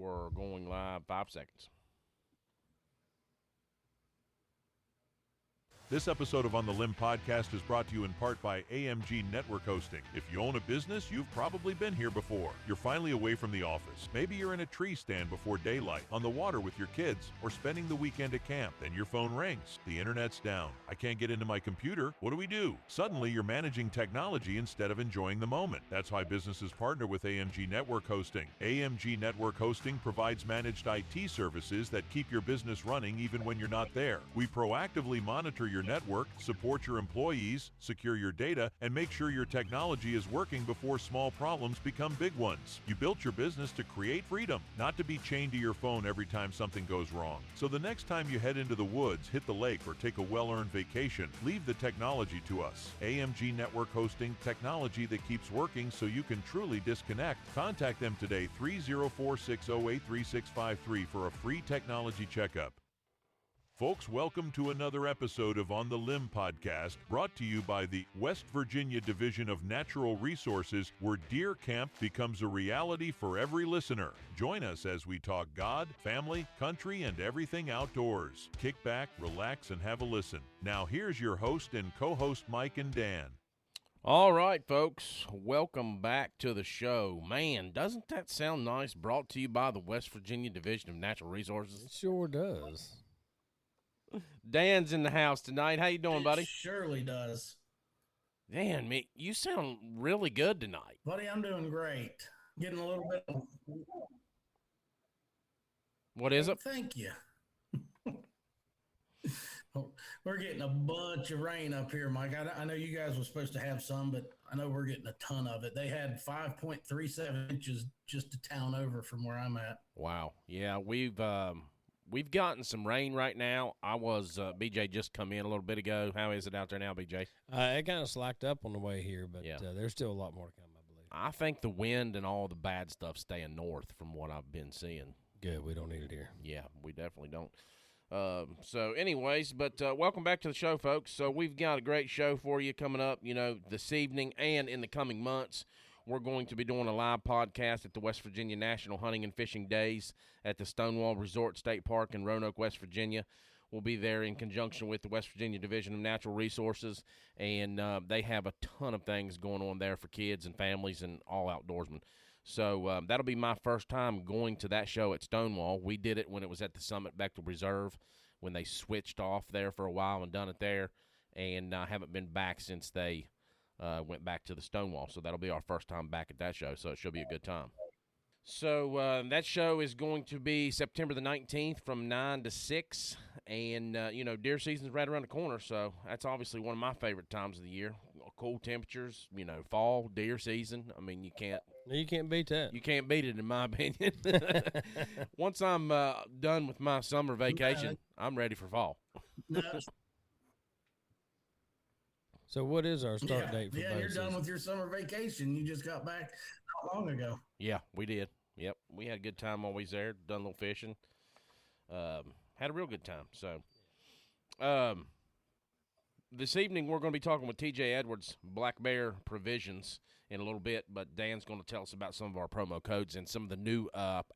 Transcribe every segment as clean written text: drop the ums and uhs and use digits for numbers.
We're going live 5 seconds. This episode of On the Limb podcast is brought to you in part by AMG Network Hosting. If you own a business, you've probably been here before. You're finally away from the office. Maybe you're in a tree stand before daylight, on the water with your kids, or spending the weekend at camp. Then your phone rings. The internet's down. I can't get into my computer. What do? Suddenly, you're managing technology instead of enjoying the moment. That's why businesses partner with AMG Network Hosting. AMG Network Hosting provides managed IT services that keep your business running even when you're not there. We proactively monitor your network, support your employees, secure your data, and make sure your technology is working before small problems become big ones. You built your business to create freedom, not to be chained to your phone every time something goes wrong. So the next time you head into the woods, hit the lake, or take a well-earned vacation, leave the technology to us. AMG Network Hosting, technology that keeps working so you can truly disconnect. Contact them today, 304-608-3653 for a free technology checkup. Folks, welcome to another episode of On the Limb podcast, brought to you by the West Virginia Division of Natural Resources, where Deer Camp becomes a reality for every listener. Join us as we talk God, family, country, and everything outdoors. Kick back, relax, and have a listen. Now here's your host and co-host Mike and Dan. All right, folks, welcome back to the show. Man, doesn't that sound nice? Brought to you by the West Virginia Division of Natural Resources. It sure does. Dan's in the house tonight. How you doing, buddy? It surely does. Dan, Mick, you sound really good tonight. Buddy, I'm doing great. Getting a little bit of... What is it? Thank you. We're getting a bunch of rain up here, Mike. I know you guys were supposed to have some, but I know we're getting a ton of it. They had 5.37 inches just a town over from where I'm at. Wow. Yeah, we've gotten some rain right now. BJ just come in a little bit ago. How is it out there now, BJ? It kind of slacked up on the way here, but there's still a lot more to come, I believe. I think the wind and all the bad stuff staying north from what I've been seeing. Good. We don't need it here. Yeah, we definitely don't. So anyways, but welcome back to the show, folks. So we've got a great show for you coming up, this evening and in the coming months. We're going to be doing a live podcast at the West Virginia National Hunting and Fishing Days at the Stonewall Resort State Park in Roanoke, West Virginia. We'll be there in conjunction with the West Virginia Division of Natural Resources, and they have a ton of things going on there for kids and families and all outdoorsmen. So that'll be my first time going to that show at Stonewall. We did it when it was at the Summit Bechtel Reserve, when they switched off there for a while and done it there, and I haven't been back since they went back to the Stonewall. So that'll be our first time back at that show, so it should be a good time. So that show is going to be September the 19th from 9 to 6, and, deer season's right around the corner, so that's obviously one of my favorite times of the year. Cool temperatures, fall, deer season. I mean, you can't beat that. You can't beat it, in my opinion. Once I'm done with my summer vacation, I'm ready for fall. So what is our start date for bow you're season? Done with your summer vacation. You just got back not long ago. Yeah, we did. Yep, we had a good time while we was there. Done a little fishing. Had a real good time. So, this evening we're going to be talking with TJ Edwards, Black Bear Provisions, in a little bit. But Dan's going to tell us about some of our promo codes and some of the new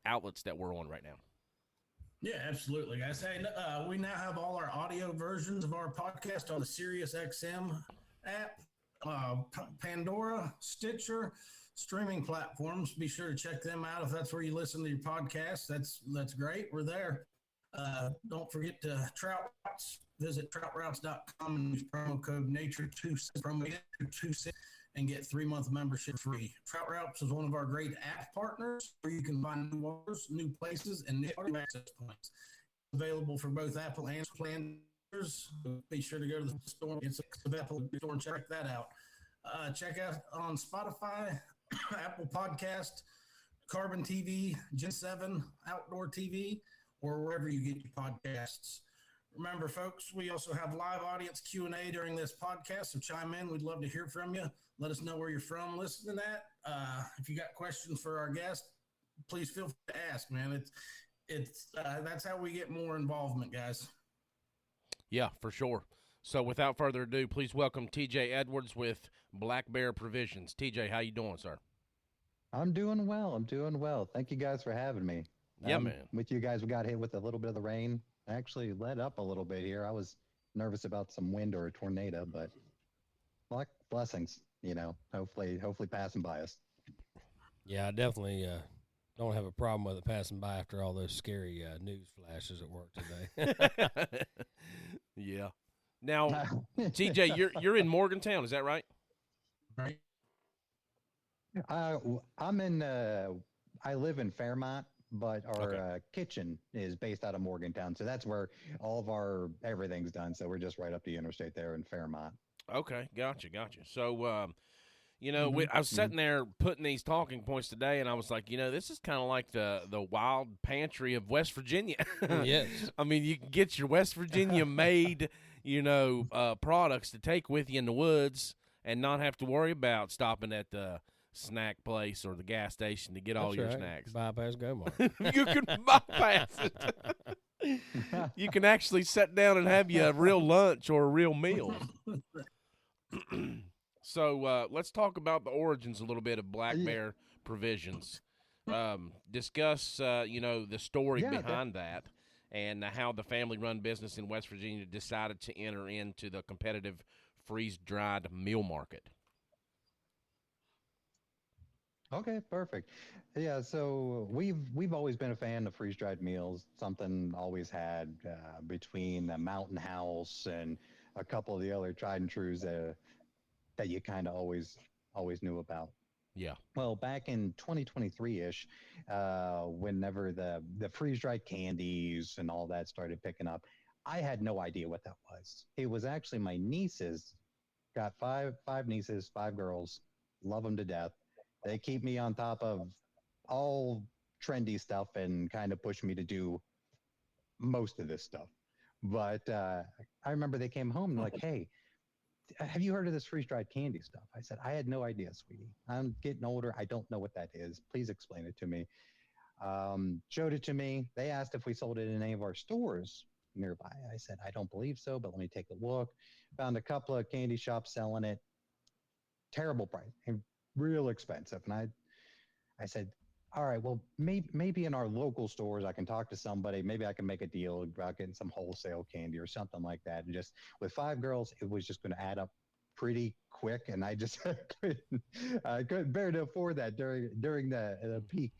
outlets that we're on right now. Yeah, absolutely, guys. Hey, we now have all our audio versions of our podcast on the SiriusXM app, Pandora, Stitcher, streaming platforms. Be sure to check them out if that's where you listen to your podcast. That's great. We're there. Don't forget Trout Routes. Visit troutroutes.com and use promo code NATURE26 and get 3-month membership free. Trout Routes is one of our great app partners where you can find new waters, new places, and new access points. Available for both Apple and planners. Be sure to go to the store and check that out. Check out on Spotify, Apple Podcast, Carbon TV, Gen 7 Outdoor TV, or wherever you get your podcasts. Remember, folks, we also have live audience Q&A during this podcast, so chime in. We'd love to hear from you. Let us know where you're from listening at. If you got questions for our guest, please feel free to ask, man. It's that's how we get more involvement, guys. Yeah, for sure. So without further ado, please welcome TJ Edwards with Black Bear Provisions. TJ, how you doing, sir? I'm doing well. Thank you guys for having me. Yeah, man. With you guys, we got hit with a little bit of the rain. Actually let up a little bit here. I was nervous about some wind or a tornado, but blessings, hopefully passing by us. Yeah, I definitely don't have a problem with it passing by after all those scary news flashes at work today. Yeah. Now, TJ, you're in Morgantown, is that right? Right. I'm in. I live in Fairmont, but our kitchen is based out of Morgantown, so that's where all of our everything's done. So we're just right up the interstate there in Fairmont. Okay, gotcha. So, I was sitting there putting these talking points today, and I was like, this is kind of like the wild pantry of West Virginia. Yes. I mean, you can get your West Virginia made, products to take with you in the woods and not have to worry about stopping at the snack place or the gas station to get all your snacks. Bypass Go-Mart. You can bypass it. You can actually sit down and have you a real lunch or a real meal. So let's talk about the origins a little bit of Black Bear Provisions. Discuss, the story behind that and how the family-run business in West Virginia decided to enter into the competitive freeze-dried meal market. Okay, perfect. Yeah, so we've always been a fan of freeze-dried meals. Something always had between the Mountain House and a couple of the other tried and trues that you kind of always knew about. Yeah. Well, back in 2023-ish, whenever the freeze-dried candies and all that started picking up, I had no idea what that was. It was actually my nieces. Got five nieces, 5 girls, love them to death. They keep me on top of all trendy stuff and kind of push me to do most of this stuff. But I remember they came home and like, hey, have you heard of this freeze-dried candy stuff? I said, I had no idea, sweetie. I'm getting older. I don't know what that is. Please explain it to me. Showed it to me. They asked if we sold it in any of our stores nearby. I said, I don't believe so, but let me take a look. Found a couple of candy shops selling it. Terrible price and real expensive. And I said, all right, well, maybe in our local stores, I can talk to somebody. Maybe I can make a deal about getting some wholesale candy or something like that. And just with 5 girls, it was just going to add up pretty quick. And I just couldn't bear to afford that during the peak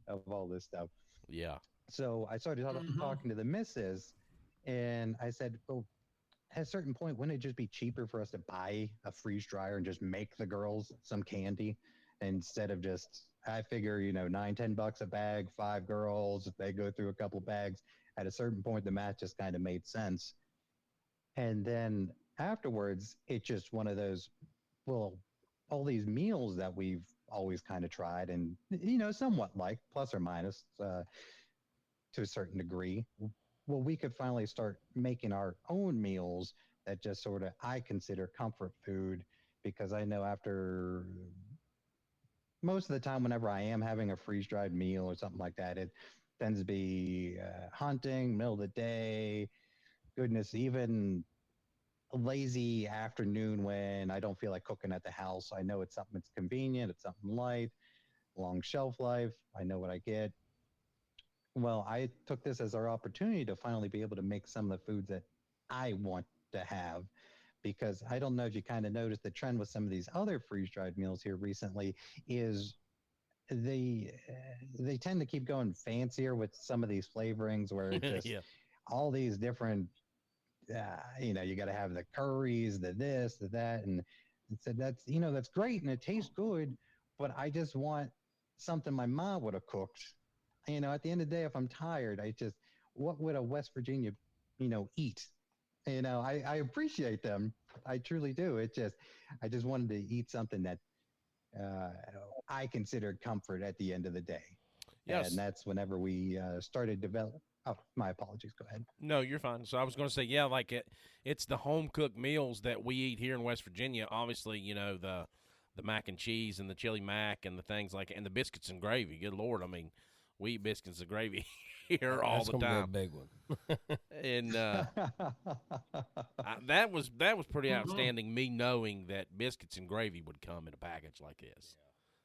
of all this stuff. Yeah. So I started talking to the missus, and I said, well, at a certain point, wouldn't it just be cheaper for us to buy a freeze dryer and just make the girls some candy instead of just, I figure, $9-10 a bag, 5 girls, if they go through a couple bags, at a certain point, the math just kind of made sense. And then afterwards, it's just one of those, well, all these meals that we've always kind of tried and, somewhat like, plus or minus to a certain degree. Well, we could finally start making our own meals that just sort of I consider comfort food, because I know after most of the time, whenever I am having a freeze-dried meal or something like that, it tends to be hunting, middle of the day, goodness, even a lazy afternoon when I don't feel like cooking at the house. I know it's something that's convenient, it's something light, long shelf life. I know what I get. Well, I took this as our opportunity to finally be able to make some of the foods that I want to have, because I don't know if you kind of noticed the trend with some of these other freeze-dried meals here recently is they tend to keep going fancier with some of these flavorings where it's just all these different, you got to have the curries, the this, the that, and said that's that's great and it tastes good, but I just want something my mom would have cooked. At the end of the day, if I'm tired, what would a West Virginia, eat? I appreciate them. I truly do. I just wanted to eat something that I considered comfort at the end of the day. Yes. And that's whenever we started develop. Oh, my apologies. Go ahead. No, you're fine. So I was going to say, it's the home cooked meals that we eat here in West Virginia. Obviously, the mac and cheese and the chili mac and the things and the biscuits and gravy. Good Lord. I mean, we eat biscuits and gravy here all the time. That's a big one. And that was pretty outstanding, me knowing that biscuits and gravy would come in a package like this.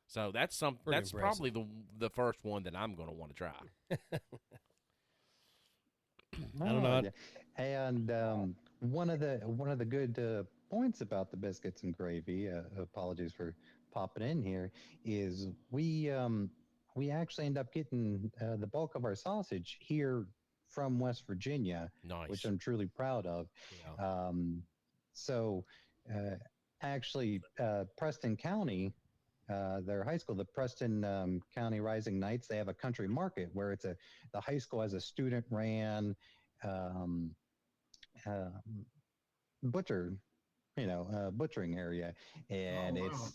So that's Pretty that's impressive. probably the first one that I'm going to want to try. I don't know. And one of the good points about the biscuits and gravy, apologies for popping in here, is we actually end up getting the bulk of our sausage here from West Virginia, Nice. which I'm truly proud of. Yeah. So actually, Preston County, their high school, the Preston County Rising Knights, they have a country market where the high school has a student ran um, uh, butcher, butchering area, and Oh,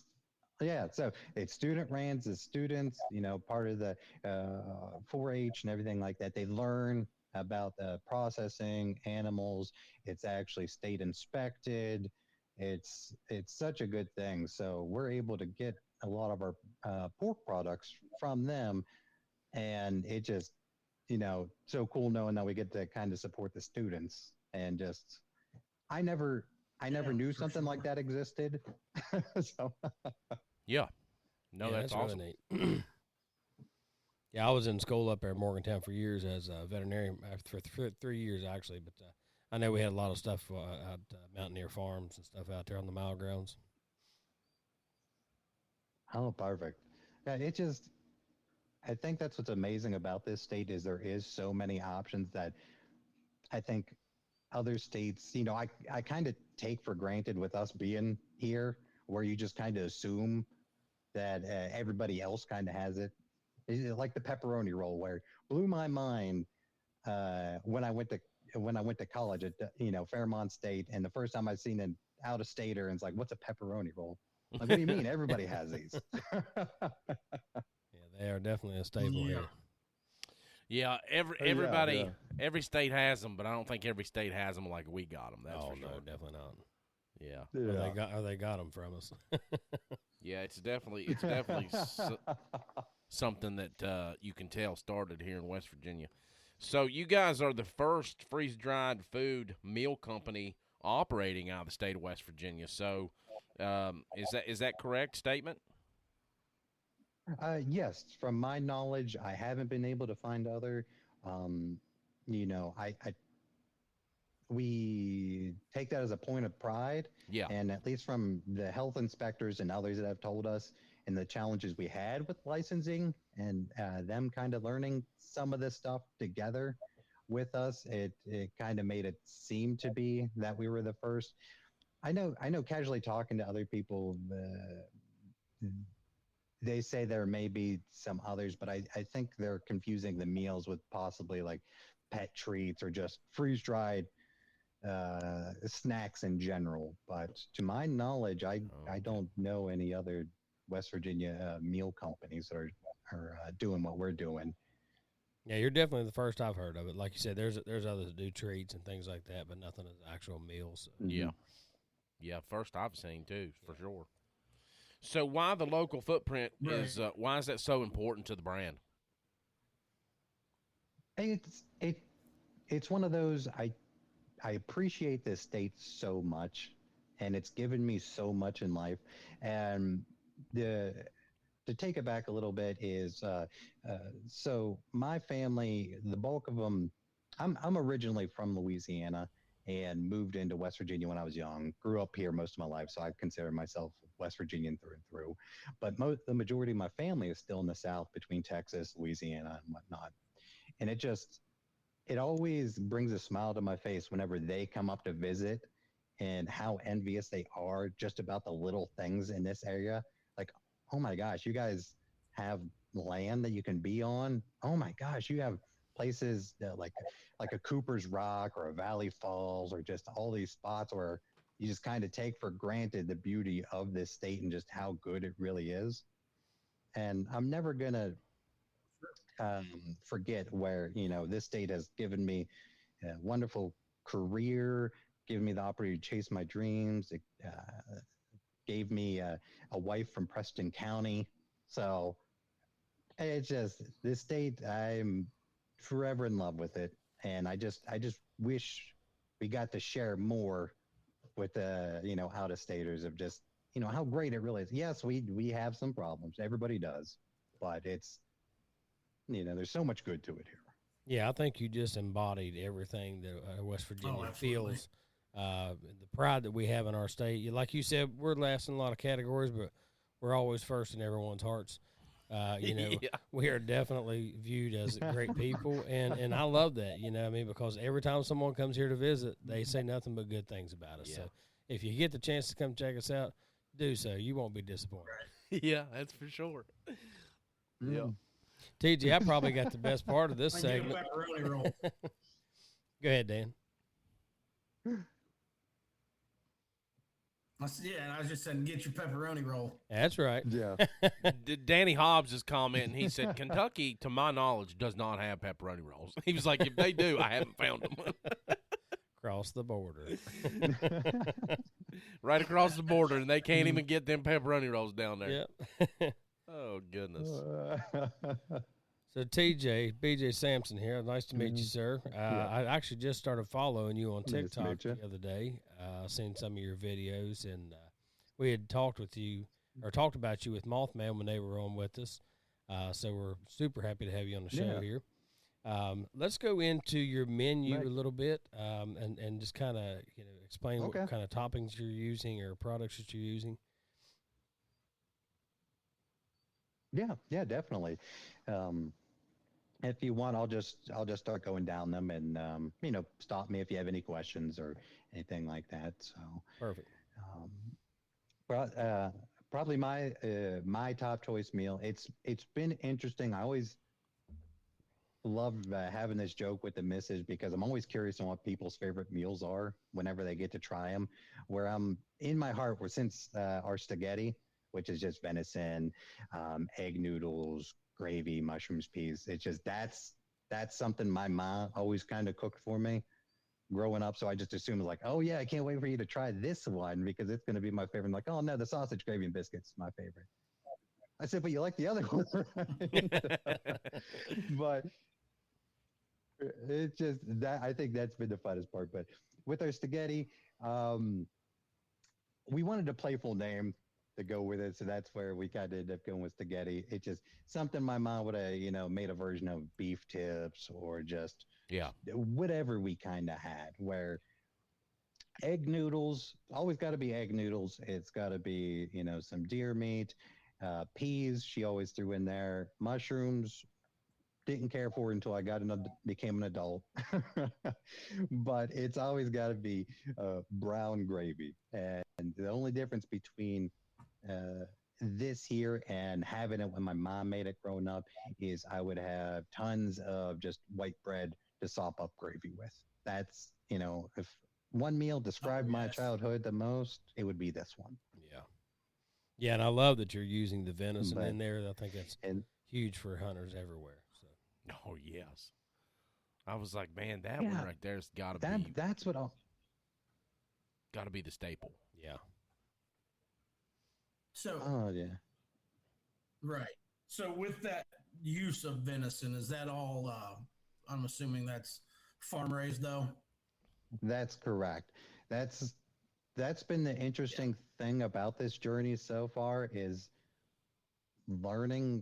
wow. so it's student rans, the students, part of the 4-H and everything like that. They learn about the processing animals. It's actually state inspected. It's such a good thing. So we're able to get a lot of our pork products from them, and it just, so cool knowing that we get to kind of support the students. And just, I never Yeah, knew for something like sure. that existed. So Yeah. No, Yeah, that's awesome. really neat. Yeah, I was in school up there in Morgantown for years as a veterinarian, for 3 years actually. But I know we had a lot of stuff out Mountaineer Farms and stuff out there on the mile grounds. Oh, perfect. Yeah, I think that's what's amazing about this state is there is so many options that I think other states, I kind of take for granted with us being here, where you just kind of assume that everybody else kind of has it. It's like the pepperoni roll, where blew my mind when I went to college at Fairmont State, and the first time I seen an out of stater, and it's like, what's a pepperoni roll? Like, what do you mean? Everybody has these. Yeah, they are definitely a staple Yeah. here. Yeah, everybody, every state has them, but I don't think every state has them like we got them. That's Oh for no, sure. definitely not. Yeah, Or they got them from us. yeah, it's definitely something that you can tell started here in West Virginia. So you guys are the first freeze dried food meal company operating out of the state of West Virginia. So is that correct statement? Yes, from my knowledge, I haven't been able to find other. Um, we take that as a point of pride, Yeah. and at least from the health inspectors and others that have told us, and the challenges we had with licensing and them kind of learning some of this stuff together with us, it kind of made it seem to be that we were the first. I know casually talking to other people, they say there may be some others, but I think they're confusing the meals with possibly like pet treats or just freeze dried snacks in general. But to my knowledge, I don't know any other West Virginia meal companies that are doing what we're doing. Yeah, you're definitely the first I've heard of it. Like you said, there's others that do treats and things like that, but nothing as actual meals. So. Yeah. Yeah, first I've seen too, for sure. So why the local footprint is why is that so important to the brand? It's one of those I appreciate this state so much, and it's given me so much in life. And the to take it back a little bit is so my family, the bulk of them, I'm originally from Louisiana and moved into West Virginia when I was young. Grew up here most of my life, so I consider myself West Virginian through and through. But the majority of my family is still in the South between Texas, Louisiana, and whatnot. And it always brings a smile to my face whenever they come up to visit, and how envious they are just about the little things in this area. Like, oh my gosh, you guys have land that you can be on. Oh my gosh, you have places that like a Cooper's Rock or a Valley Falls, or just all these spots where you just kind of take for granted the beauty of this state and just how good it really is. And I'm never gonna forget where this state has given me a wonderful career, given me the opportunity to chase my dreams. It gave me a wife from Preston County. So it's just this state. I'm forever in love with it, and I just wish we got to share more with the out of staters of just how great it really is. Yes, we have some problems. Everybody does, but it's, there's so much good to it here. Yeah, I think you just embodied everything that West Virginia feels. The pride that we have in our state. Like you said, we're last in a lot of categories, but we're always first in everyone's hearts. We are definitely viewed as great people, and I love that, because every time someone comes here to visit, they say nothing but good things about us. Yeah. So if you get the chance to come check us out, do so. You won't be disappointed. Right. Yeah, that's for sure. Yeah. TJ, I probably got the best part of this segment. Pepperoni roll. Go ahead, Dan. I was just saying, get your pepperoni roll. That's right. Yeah. Danny Hobbs is commenting. He said, Kentucky, to my knowledge, does not have pepperoni rolls. He was like, if they do, I haven't found them. Across the border. Right across the border, and they can't even get them pepperoni rolls down there. Yep. Oh, goodness. So, TJ, BJ Sampson here. Nice to meet you, sir. I actually just started following you on TikTok the other day. Seen some of your videos, and we had talked about you with Mothman when they were on with us. So we're super happy to have you on the show here. Let's go into your menu a little bit, and just kind of explain what kind of toppings you're using or products that you're using. Yeah, definitely. If you want, I'll just start going down them, and stop me if you have any questions or anything like that. So perfect. Probably my top choice meal. It's been interesting. I always love having this joke with the missus, because I'm always curious on what people's favorite meals are whenever they get to try them. Where I'm in my heart, since our Staggetti, which is just venison, egg noodles, gravy, mushrooms, peas. It's just that's something my mom always kind of cooked for me growing up. So I just assumed, like, oh yeah, I can't wait for you to try this one because it's going to be my favorite. I'm like, oh no, the sausage, gravy, and biscuits, my favorite. I said, but you like the other one, right? But it's just that I think that's been the funnest part. But with our Staggetti, we wanted a playful name to go with it, so that's where we kind of ended up going with Staggetti. It's just something my mom would have, made a version of beef tips or just whatever we kind of had. Where egg noodles always got to be egg noodles. It's got to be some deer meat, peas. She always threw in there. Mushrooms, didn't care for it until I became an adult. But it's always got to be brown gravy, and the only difference between this here and having it when my mom made it growing up is I would have tons of just white bread to sop up gravy with. That's, if one meal described my childhood the most, it would be this one. Yeah, and I love that you're using the venison in there. I think that's huge for hunters everywhere. So. Oh, yes. I was like, man, that one right there's got to be. That's what I'll. Got to be the staple. Yeah. So, right. So with that use of venison, is that all, I'm assuming that's farm raised though? That's correct. That's been the interesting thing about this journey so far, is learning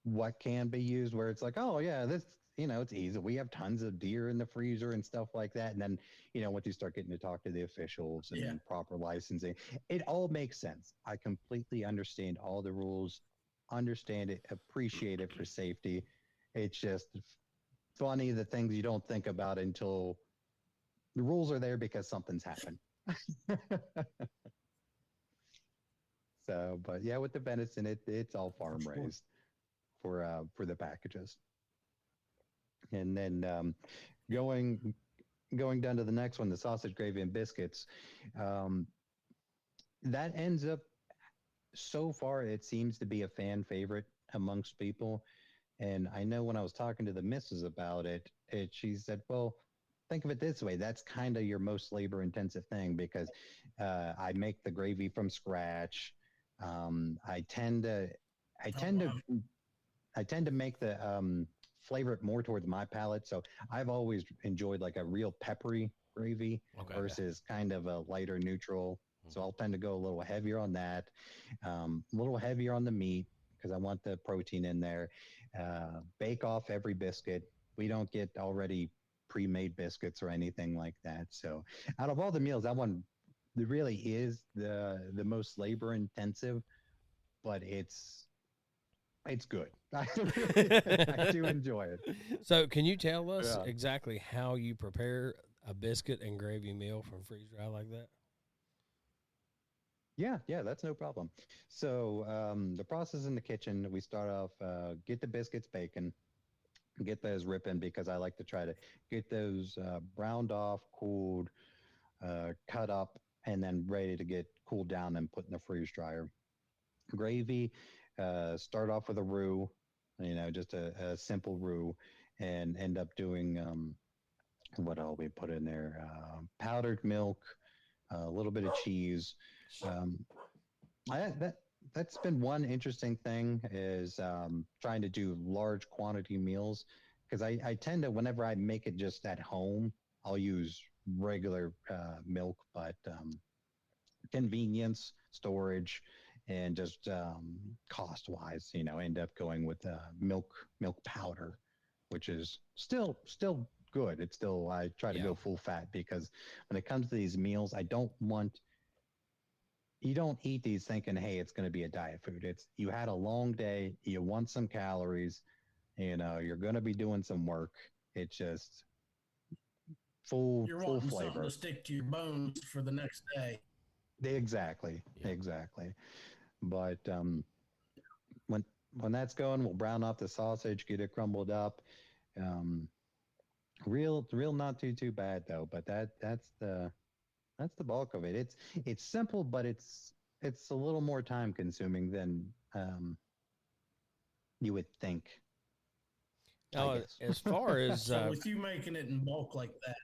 what can be used, where it's like, oh yeah, this, it's easy. We have tons of deer in the freezer and stuff like that. And then, once you start getting to talk to the officials and proper licensing, it all makes sense. I completely understand all the rules, understand it, appreciate it for safety. It's just funny, the things you don't think about until the rules are there because something's happened. So, but yeah, with the venison, it's all farm raised for the packages. And then going down to the next one, the sausage, gravy, and biscuits. That ends up, so far, it seems to be a fan favorite amongst people. And I know when I was talking to the missus about it, she said, well, think of it this way. That's kind of your most labor intensive thing, because I make the gravy from scratch. I tend to make the flavor it more towards my palate. So I've always enjoyed like a real peppery gravy versus kind of a lighter neutral So I'll tend to go a little heavier on that, a little heavier on the meat because I want the protein in there. Bake off every biscuit. We don't get already pre-made biscuits or anything like that. So out of all the meals, that one really is the most labor intensive, but it's good. I do enjoy it. So can you tell us exactly how you prepare a biscuit and gravy meal from freeze dry like that? Yeah, that's no problem. So the process in the kitchen, we start off, get the biscuits baking, get those ripping because I like to try to get those browned off, cooled, cut up, and then ready to get cooled down and put in the freeze dryer. Gravy, start off with a roux, just a simple roux, and end up doing what all we put in there? Powdered milk, a little bit of cheese. That's been one interesting thing is trying to do large quantity meals because I tend to, whenever I make it just at home, I'll use regular milk, but convenience, storage, and just cost wise, end up going with milk powder, which is still good. It's still, I try to go full fat because when it comes to these meals, you don't eat these thinking, hey, it's going to be a diet food. It's, you had a long day, you want some calories, you're going to be doing some work. It's just full wanting flavor. Something to stick to your bones for the next day. Exactly. But when that's going, we'll brown off the sausage, get it crumbled up. Real not too bad though. But that's the bulk of it. It's simple, but it's a little more time consuming than you would think. Now, as far as so with you making it in bulk like that.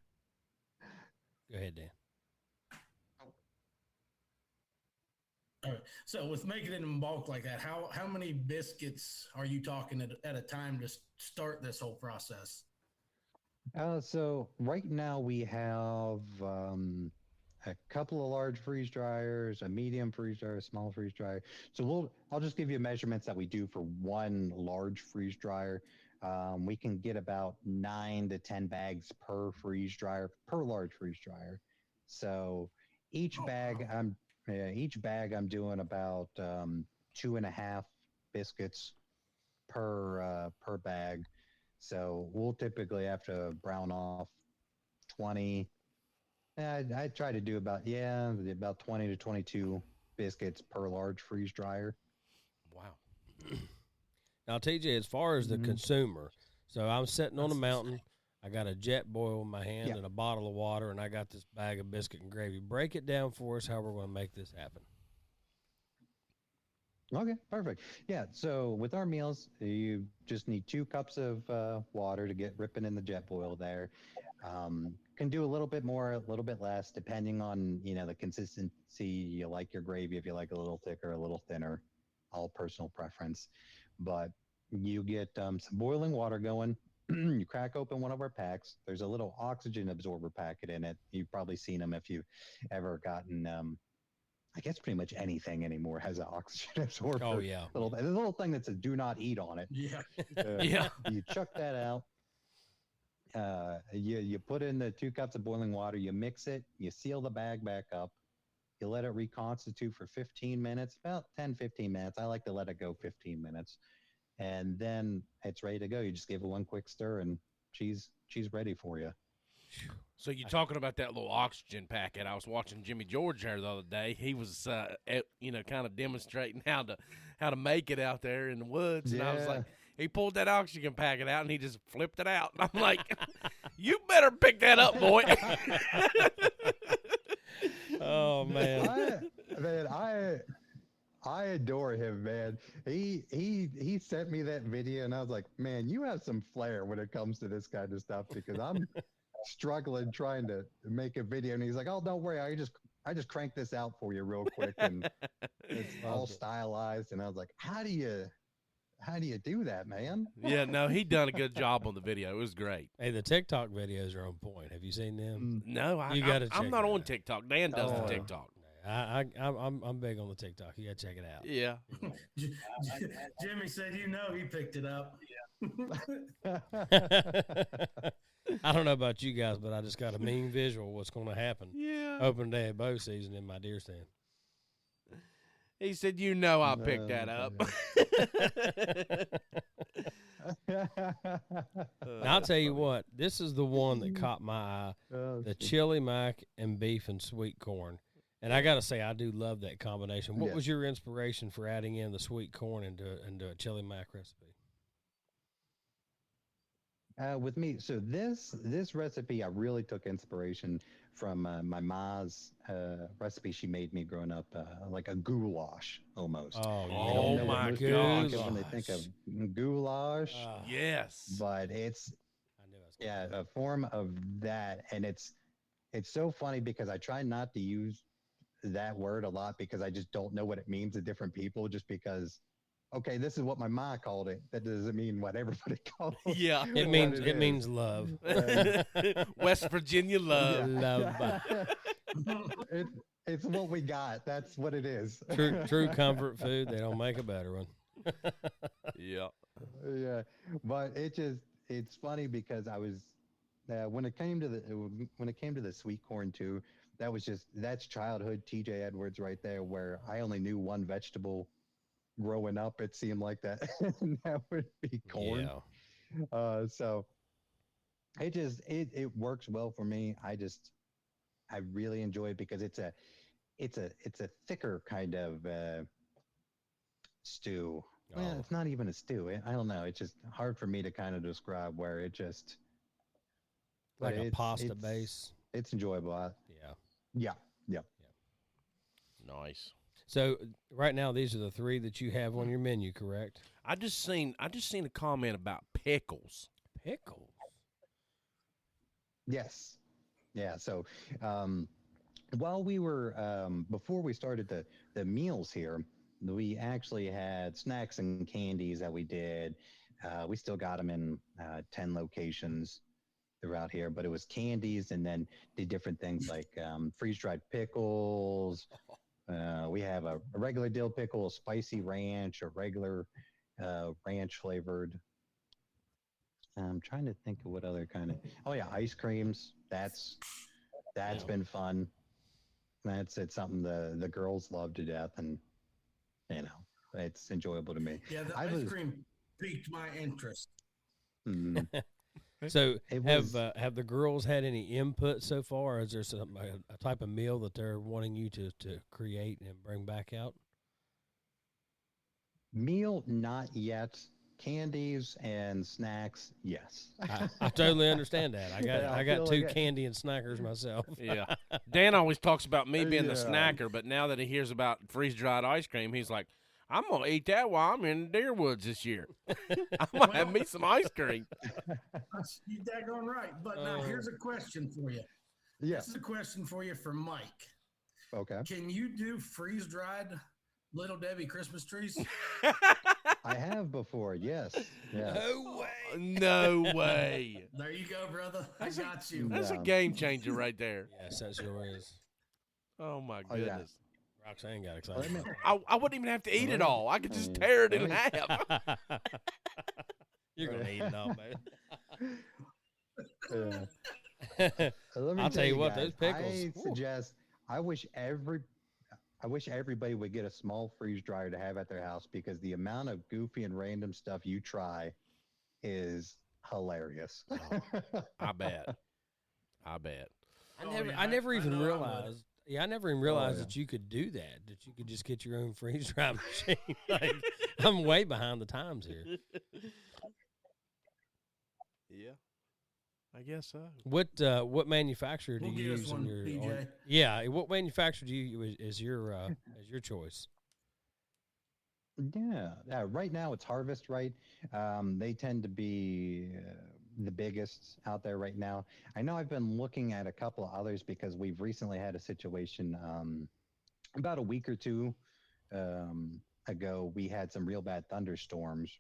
Go ahead, Dan. All right. So with making it in bulk like that, how many biscuits are you talking at a time to start this whole process? So right now we have a couple of large freeze dryers, a medium freeze dryer, a small freeze dryer. So I'll just give you measurements that we do for one large freeze dryer. We can get about 9 to 10 bags per freeze dryer, per large freeze dryer. So each bag I'm doing about 2.5 biscuits per bag. So we'll typically have to brown off 20. I try to do about 20 to 22 biscuits per large freeze dryer. Wow. Now, TJ, as far as the consumer, so I'm sitting on a mountain. I got a jet boil in my hand and a bottle of water, and I got this bag of biscuit and gravy. Break it down for us how we're going to make this happen. Okay, perfect. Yeah, so with our meals, you just need 2 cups of water to get ripping in the jet boil there. Can do a little bit more, a little bit less, depending on, the consistency. You like your gravy, if you like a little thicker, a little thinner, all personal preference. But you get some boiling water going. You crack open one of our packs. There's a little oxygen absorber packet in it. You've probably seen them if you've ever gotten, I guess pretty much anything anymore has an oxygen absorber. Oh, yeah. The little thing that says do not eat on it. Yeah. You chuck that out. You put in the 2 cups of boiling water. You mix it. You seal the bag back up. You let it reconstitute for 15 minutes, about 10, 15 minutes. I like to let it go 15 minutes. And then it's ready to go. You just give it one quick stir and she's ready for you. So you're talking about that little oxygen packet. I was watching Jimmy George there the other day. He was, kind of demonstrating how to make it out there in the woods. And I was like, he pulled that oxygen packet out and he just flipped it out. And I'm like, you better pick that up, boy. Oh, man. I adore him, man. He sent me that video and I was like, man, you have some flair when it comes to this kind of stuff because I'm struggling trying to make a video. And he's like, oh, don't worry. I just cranked this out for you real quick. And it's all stylized. And I was like, how do you do that, man? Yeah, no, he done a good job on the video. It was great. Hey, the TikTok videos are on point. Have you seen them? No, You gotta check I'm not it on out. TikTok. Dan does the TikTok. I'm big on the TikTok. You gotta check it out. Yeah. Jimmy said, he picked it up. I don't know about you guys, but I just got a mean visual of what's going to happen. Yeah. Open day of bow season in my deer stand. He said, I'll pick that up. Now, I'll tell you what, this is the one that caught my eye, the chili mac and beef and sweet corn. And I got to say, I do love that combination. What was your inspiration for adding in the sweet corn into a chili mac recipe? With me, so this recipe, I really took inspiration from my ma's recipe she made me growing up, like a goulash almost. Oh, I don't know what my most people think of gosh. when they think of goulash, Yes. but it's a form of that, and it's so funny because I try not to use that word a lot because I just don't know what it means to different people. Just because, okay, this is what my ma called it. That doesn't mean what everybody calls it. Yeah. It means love. West Virginia love. Love. It's what we got. That's what it is. True comfort food. They don't make a better one. Yeah. Yeah, but it's funny because I was when it came to the sweet corn too. That's childhood TJ Edwards right there, where I only knew one vegetable growing up. It seemed like that, and that would be corn. Yeah. So it works well for me. I really enjoy it because it's a thicker kind of stew. Well, it's not even a stew. I don't know. It's just hard for me to kind of describe where it just Like a pasta base. It's enjoyable. Yeah. Nice. So right now, these are the three that you have on your menu, correct? I just seen a comment about pickles. Pickles. Yes. Yeah. So, while we were before we started the meals here, we actually had snacks and candies that we did. We still got them in 10 locations throughout here, but it was candies and then the different things like freeze-dried pickles. We have a regular dill pickle, a spicy ranch, a regular ranch flavored. I'm trying to think of what other kind of. Oh yeah, ice creams. That's been fun. It's something the girls love to death, and it's enjoyable to me. Yeah, the ice cream piqued my interest. Mm, So It have was- have the girls had any input so far? Is there a type of meal that they're wanting you to create and bring back out? meal, not yet. Candies and snacks, yes. I totally understand that. I got feel two like candy and snackers myself. Yeah. Dan always talks about me being the Yeah. snacker, but now that he hears about freeze-dried ice cream, he's like, I'm going to eat that while I'm in Deerwoods this year. I'm going to have me some ice cream. You're daggone right. But now here's a question for you. Yes. This is a question for you from Mike. Okay. Can you do freeze-dried Little Debbie Christmas trees? I have before. Yes. Yeah. No way. No way. There you go, brother. I got you. That's a Yeah. game changer right there. Yes, that sure is. Oh, my Oh, yeah. goodness. Roxanne got Let excited. me- I wouldn't even have to eat it all. I could just tear it in half. You're gonna eat it all, man. Let me I'll tell you what, guys, those pickles. I whew. suggest. I wish everybody would get a small freeze dryer to have at their house because the amount of goofy and random stuff you try is hilarious. I bet. I Oh, never, yeah, I never I even know I would. realized. Yeah, I never even realized yeah. that you could do that. That you could just get your own freeze dry machine. Like, I'm way behind the times here. Yeah. I guess so. What manufacturer do We'll you get us use one, in your? PJ. Yeah, what manufacturer do you is your choice? Yeah. Right now it's Harvest, right? They tend to be the biggest out there right now. I know I've been looking at a couple of others because we've recently had a situation about a week or two ago. We had some real bad thunderstorms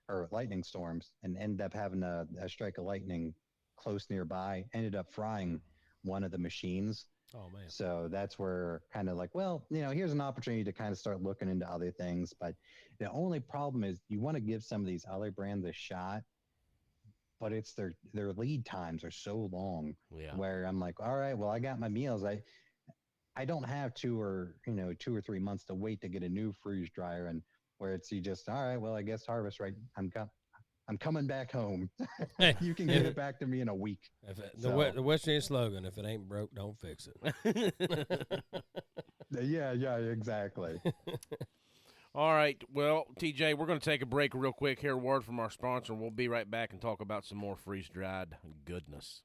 or lightning storms and ended up having a strike of lightning close nearby, ended up frying one of the machines. Oh man. So that's where kind of like, well, here's an opportunity to kind of start looking into other things. But the only problem is you want to give some of these other brands a shot, but it's their lead times are so long. Yeah. Where I'm like, all right, well, I got my meals. I don't have 2 or 3 months to wait to get a new freeze dryer, and where you just, all right, well, I guess harvest right. I'm coming back home. Hey, You can get it back to me in a week. The West End slogan: "If it ain't broke, don't fix it." Yeah, exactly. All right. Well, TJ, we're going to take a break real quick here. Word from our sponsor. We'll be right back and talk about some more freeze-dried goodness.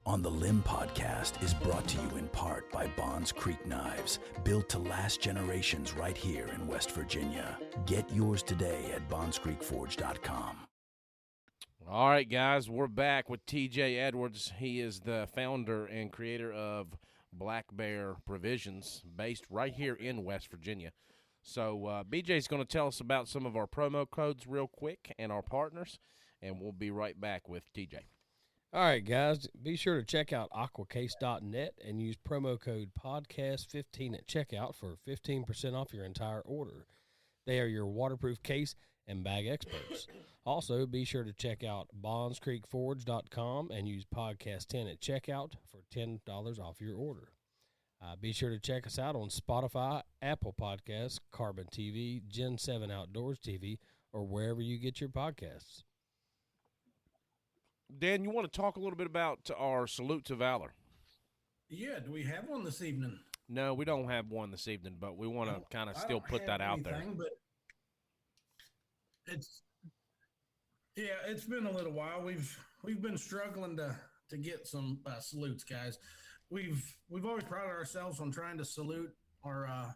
On the Limb Podcast is brought to you in part by Bonds Creek Knives, built to last generations right here in West Virginia. Get yours today at bondscreekforge.com. All right, guys, we're back with TJ Edwards. He is the founder and creator of Black Bear Provisions, based right here in West Virginia. So BJ's going to tell us about some of our promo codes real quick and our partners, and we'll be right back with TJ. All right, guys, be sure to check out aquacase.net and use promo code podcast15 at checkout for 15% off your entire order. They are your waterproof case and bag experts. Also, be sure to check out bondscreekforge.com and use podcast10 at checkout for $10 off your order. Be sure to check us out on Spotify, Apple Podcasts, Carbon TV, Gen 7 Outdoors TV, or wherever you get your podcasts. Dan, you want to talk a little bit about our Salute to Valor? Yeah, do we have one this evening? No, we don't have one this evening, but we want to kind of still put that out there. But it's been a little while. We've been struggling to get some salutes, guys. We've always prided ourselves on trying to salute our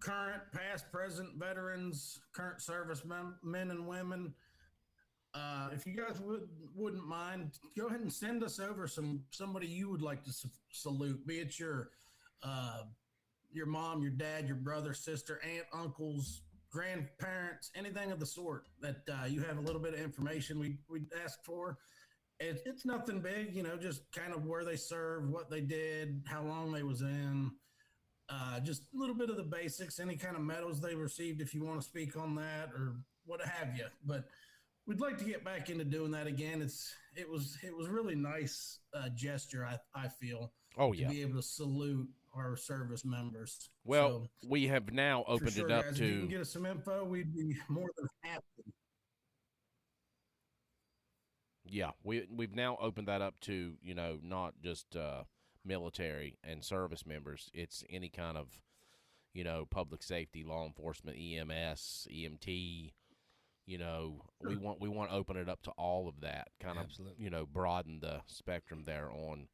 current, past, present veterans, current service men and women. If you guys wouldn't mind, go ahead and send us over somebody you would like to salute, be it your mom, your dad, your brother, sister, aunt, uncles, grandparents, anything of the sort that you have a little bit of information we'd ask for. It's nothing big, just kind of where they served, what they did, how long they was in, just a little bit of the basics, any kind of medals they received if you want to speak on that or what have you. But we'd like to get back into doing that again. It was really nice gesture, I feel. Oh, yeah. To be able to salute our service members. Well, we have now opened it up guys, to. If you can get us some info, we'd be more than happy. Yeah, we've now opened that up to, not just military and service members. It's any kind of, public safety, law enforcement, EMS, EMT. We want to open it up to all of that, kind Absolutely. of, broaden the spectrum there on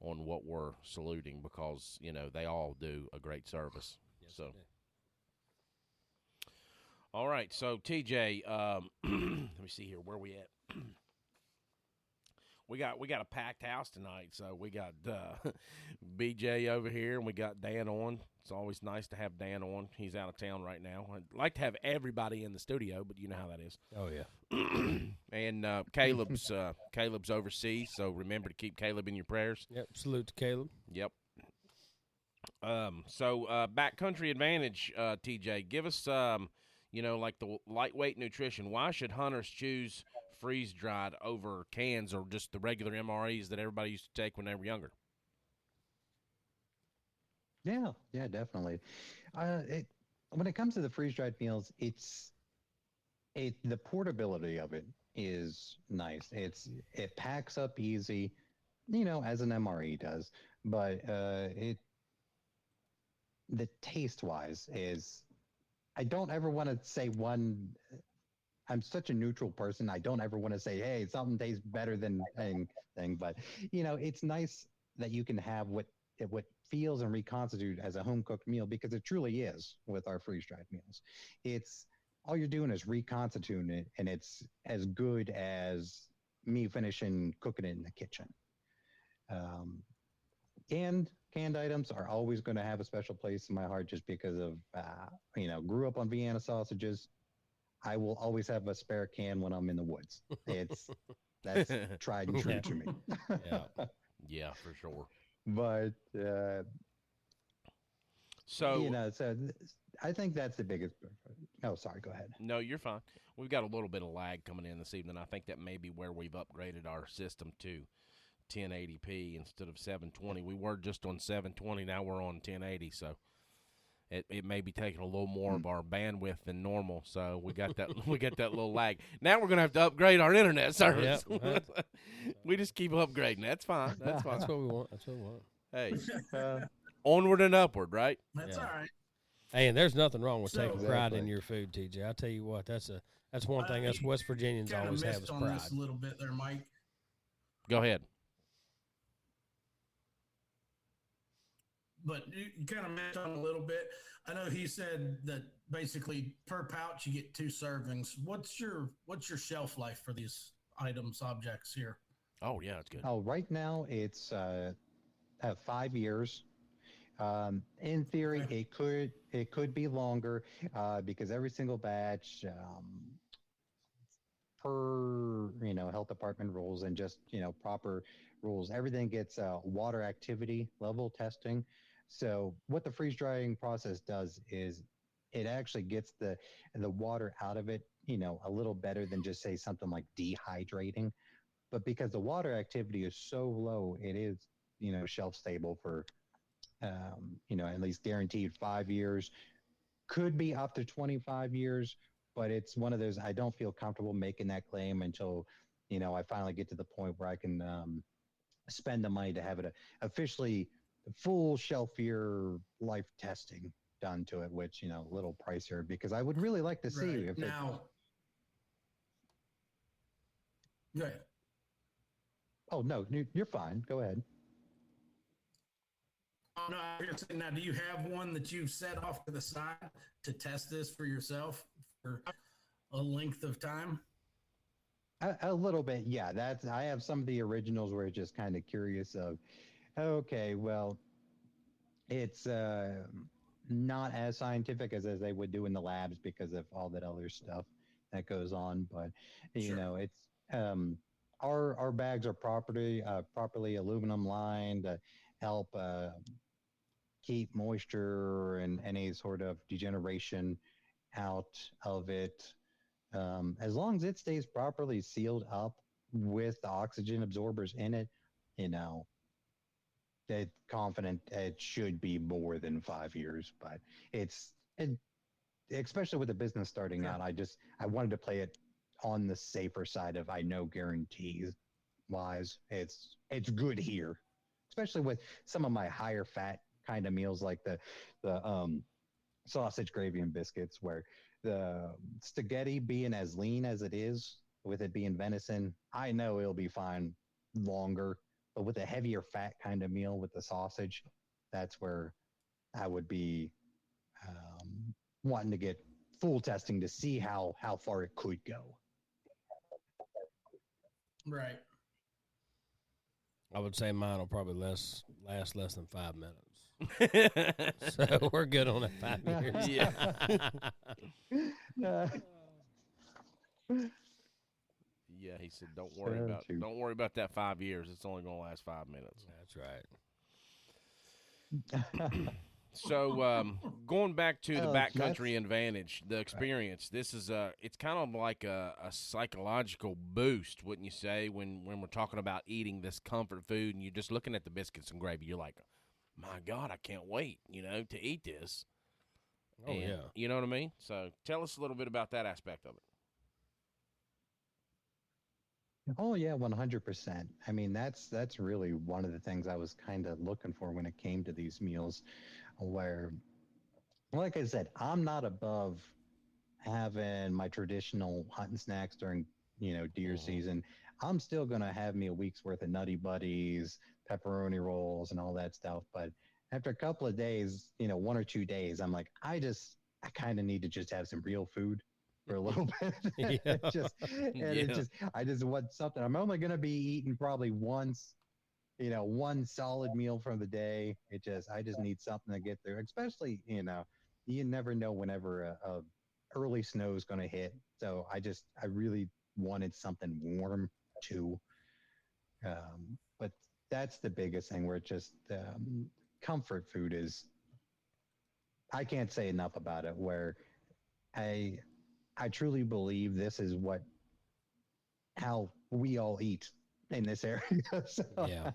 what we're saluting, because, they all do a great service. Yes, so. All right, so TJ, let me see here, where we at? We got a packed house tonight, so we got BJ over here, and we got Dan on. It's always nice to have Dan on. He's out of town right now. I'd like to have everybody in the studio, but you know how that is. Oh, yeah. And Caleb's overseas, so remember to keep Caleb in your prayers. Yep, salute to Caleb. Yep. So Backcountry Advantage, TJ, give us, like the lightweight nutrition. Why should hunters choose freeze-dried over cans or just the regular MREs that everybody used to take when they were younger? Yeah, definitely. When it comes to the freeze-dried meals, the portability of it is nice. It packs up easy, as an MRE does, but the taste-wise is, I don't ever want to say one. I'm such a neutral person. I don't ever want to say, hey, something tastes better than anything. But, it's nice that you can have what feels and reconstitute as a home-cooked meal, because it truly is with our freeze-dried meals. It's all you're doing is reconstituting it, and it's as good as me finishing cooking it in the kitchen. Canned items are always going to have a special place in my heart, just because of, grew up on Vienna sausages. I will always have a spare can when I'm in the woods. That's tried and true to me. Yeah, for sure. but So so I think that's the biggest. Oh, sorry. Go ahead. no, you're fine. We've got a little bit of lag coming in this evening. I think that may be where we've upgraded our system to 1080p instead of 720. We were just on 720. Now we're on 1080. So it may be taking a little more of our bandwidth than normal. So we got that we got that little lag. Now we're gonna have to upgrade our internet service. Yep. We just keep upgrading. That's fine. That's fine. That's what we want. That's what we want. Hey, Uh, onward and upward, right? That's Yeah. all right. Hey, and there's nothing wrong with So- taking pride in Exactly. your food, TJ. I tell you what, that's one thing us West Virginians Kind of always have missed is on pride. this a little bit there, Mike. Go ahead. But you kind of missed on a little bit. I know he said that basically per pouch you get 2 servings. What's your shelf life for these items, objects here? Oh yeah, that's good. oh, right now it's 5 years. In theory, Okay. it could be longer because every single batch, per health department rules and just proper rules, everything gets water activity level testing. So what the freeze drying process does is it actually gets the water out of it a little better than just say something like dehydrating. But because the water activity is so low, it is shelf stable for at least guaranteed 5 years, could be up to 25 years, but it's one of those, I don't feel comfortable making that claim until, I finally get to the point where I can spend the money to have it officially full shelf year life testing done to it, which, a little pricier because I would really like to see Right. if Now, go ahead. oh, no, you're fine. Go ahead. Oh, no, I was gonna say, now, do you have one that you've set off to the side to test this for yourself for a length of time? A little bit, yeah. I have some of the originals where it's just kind of curious of, okay, well, it's not as scientific as they would do in the labs because of all that other stuff that goes on. But Sure. it's our bags are properly aluminum lined to help keep moisture and any sort of degeneration out of it. As long as it stays properly sealed up with the oxygen absorbers in it, that confident it should be more than 5 years. But especially with the business starting Sure. out, I wanted to play it on the safer side of I know guarantees wise. It's good here, especially with some of my higher fat kind of meals like the sausage, gravy, and biscuits, where the Staggetti being as lean as it is, with it being venison, I know it'll be fine longer. But with a heavier fat kind of meal with the sausage, that's where I would be wanting to get full testing to see how far it could go. Right. I would say mine will probably last less than 5 minutes. So we're good on that 5 years. Yeah. Yeah, he said, "Don't worry So about true. don't worry about that 5 years. It's only going to last 5 minutes." That's right. So, going back to the Oh, backcountry advantage, the experience. This is it's kind of like a psychological boost, wouldn't you say? When we're talking about eating this comfort food, and you're just looking at the biscuits and gravy, you're like, "My God, I can't wait!" To eat this. Oh, And, yeah. you know what I mean. So, tell us a little bit about that aspect of it. Oh yeah, 100%. I mean, that's really one of the things I was kind of looking for when it came to these meals, where, like I said, I'm not above having my traditional hunting snacks during deer season. I'm still gonna have me a week's worth of Nutty Buddies, pepperoni rolls, and all that stuff. But after a couple of days, 1 or 2 days, I'm like, I kind of need to just have some real food for a little bit. Yeah. I just want something. I'm only going to be eating probably once, one solid meal from the day. I just need something to get through, especially, you never know whenever a early snow is going to hit. So I really wanted something warm too. But that's the biggest thing where it just comfort food is, I can't say enough about it, where I truly believe this is how we all eat in this area. So, Yeah.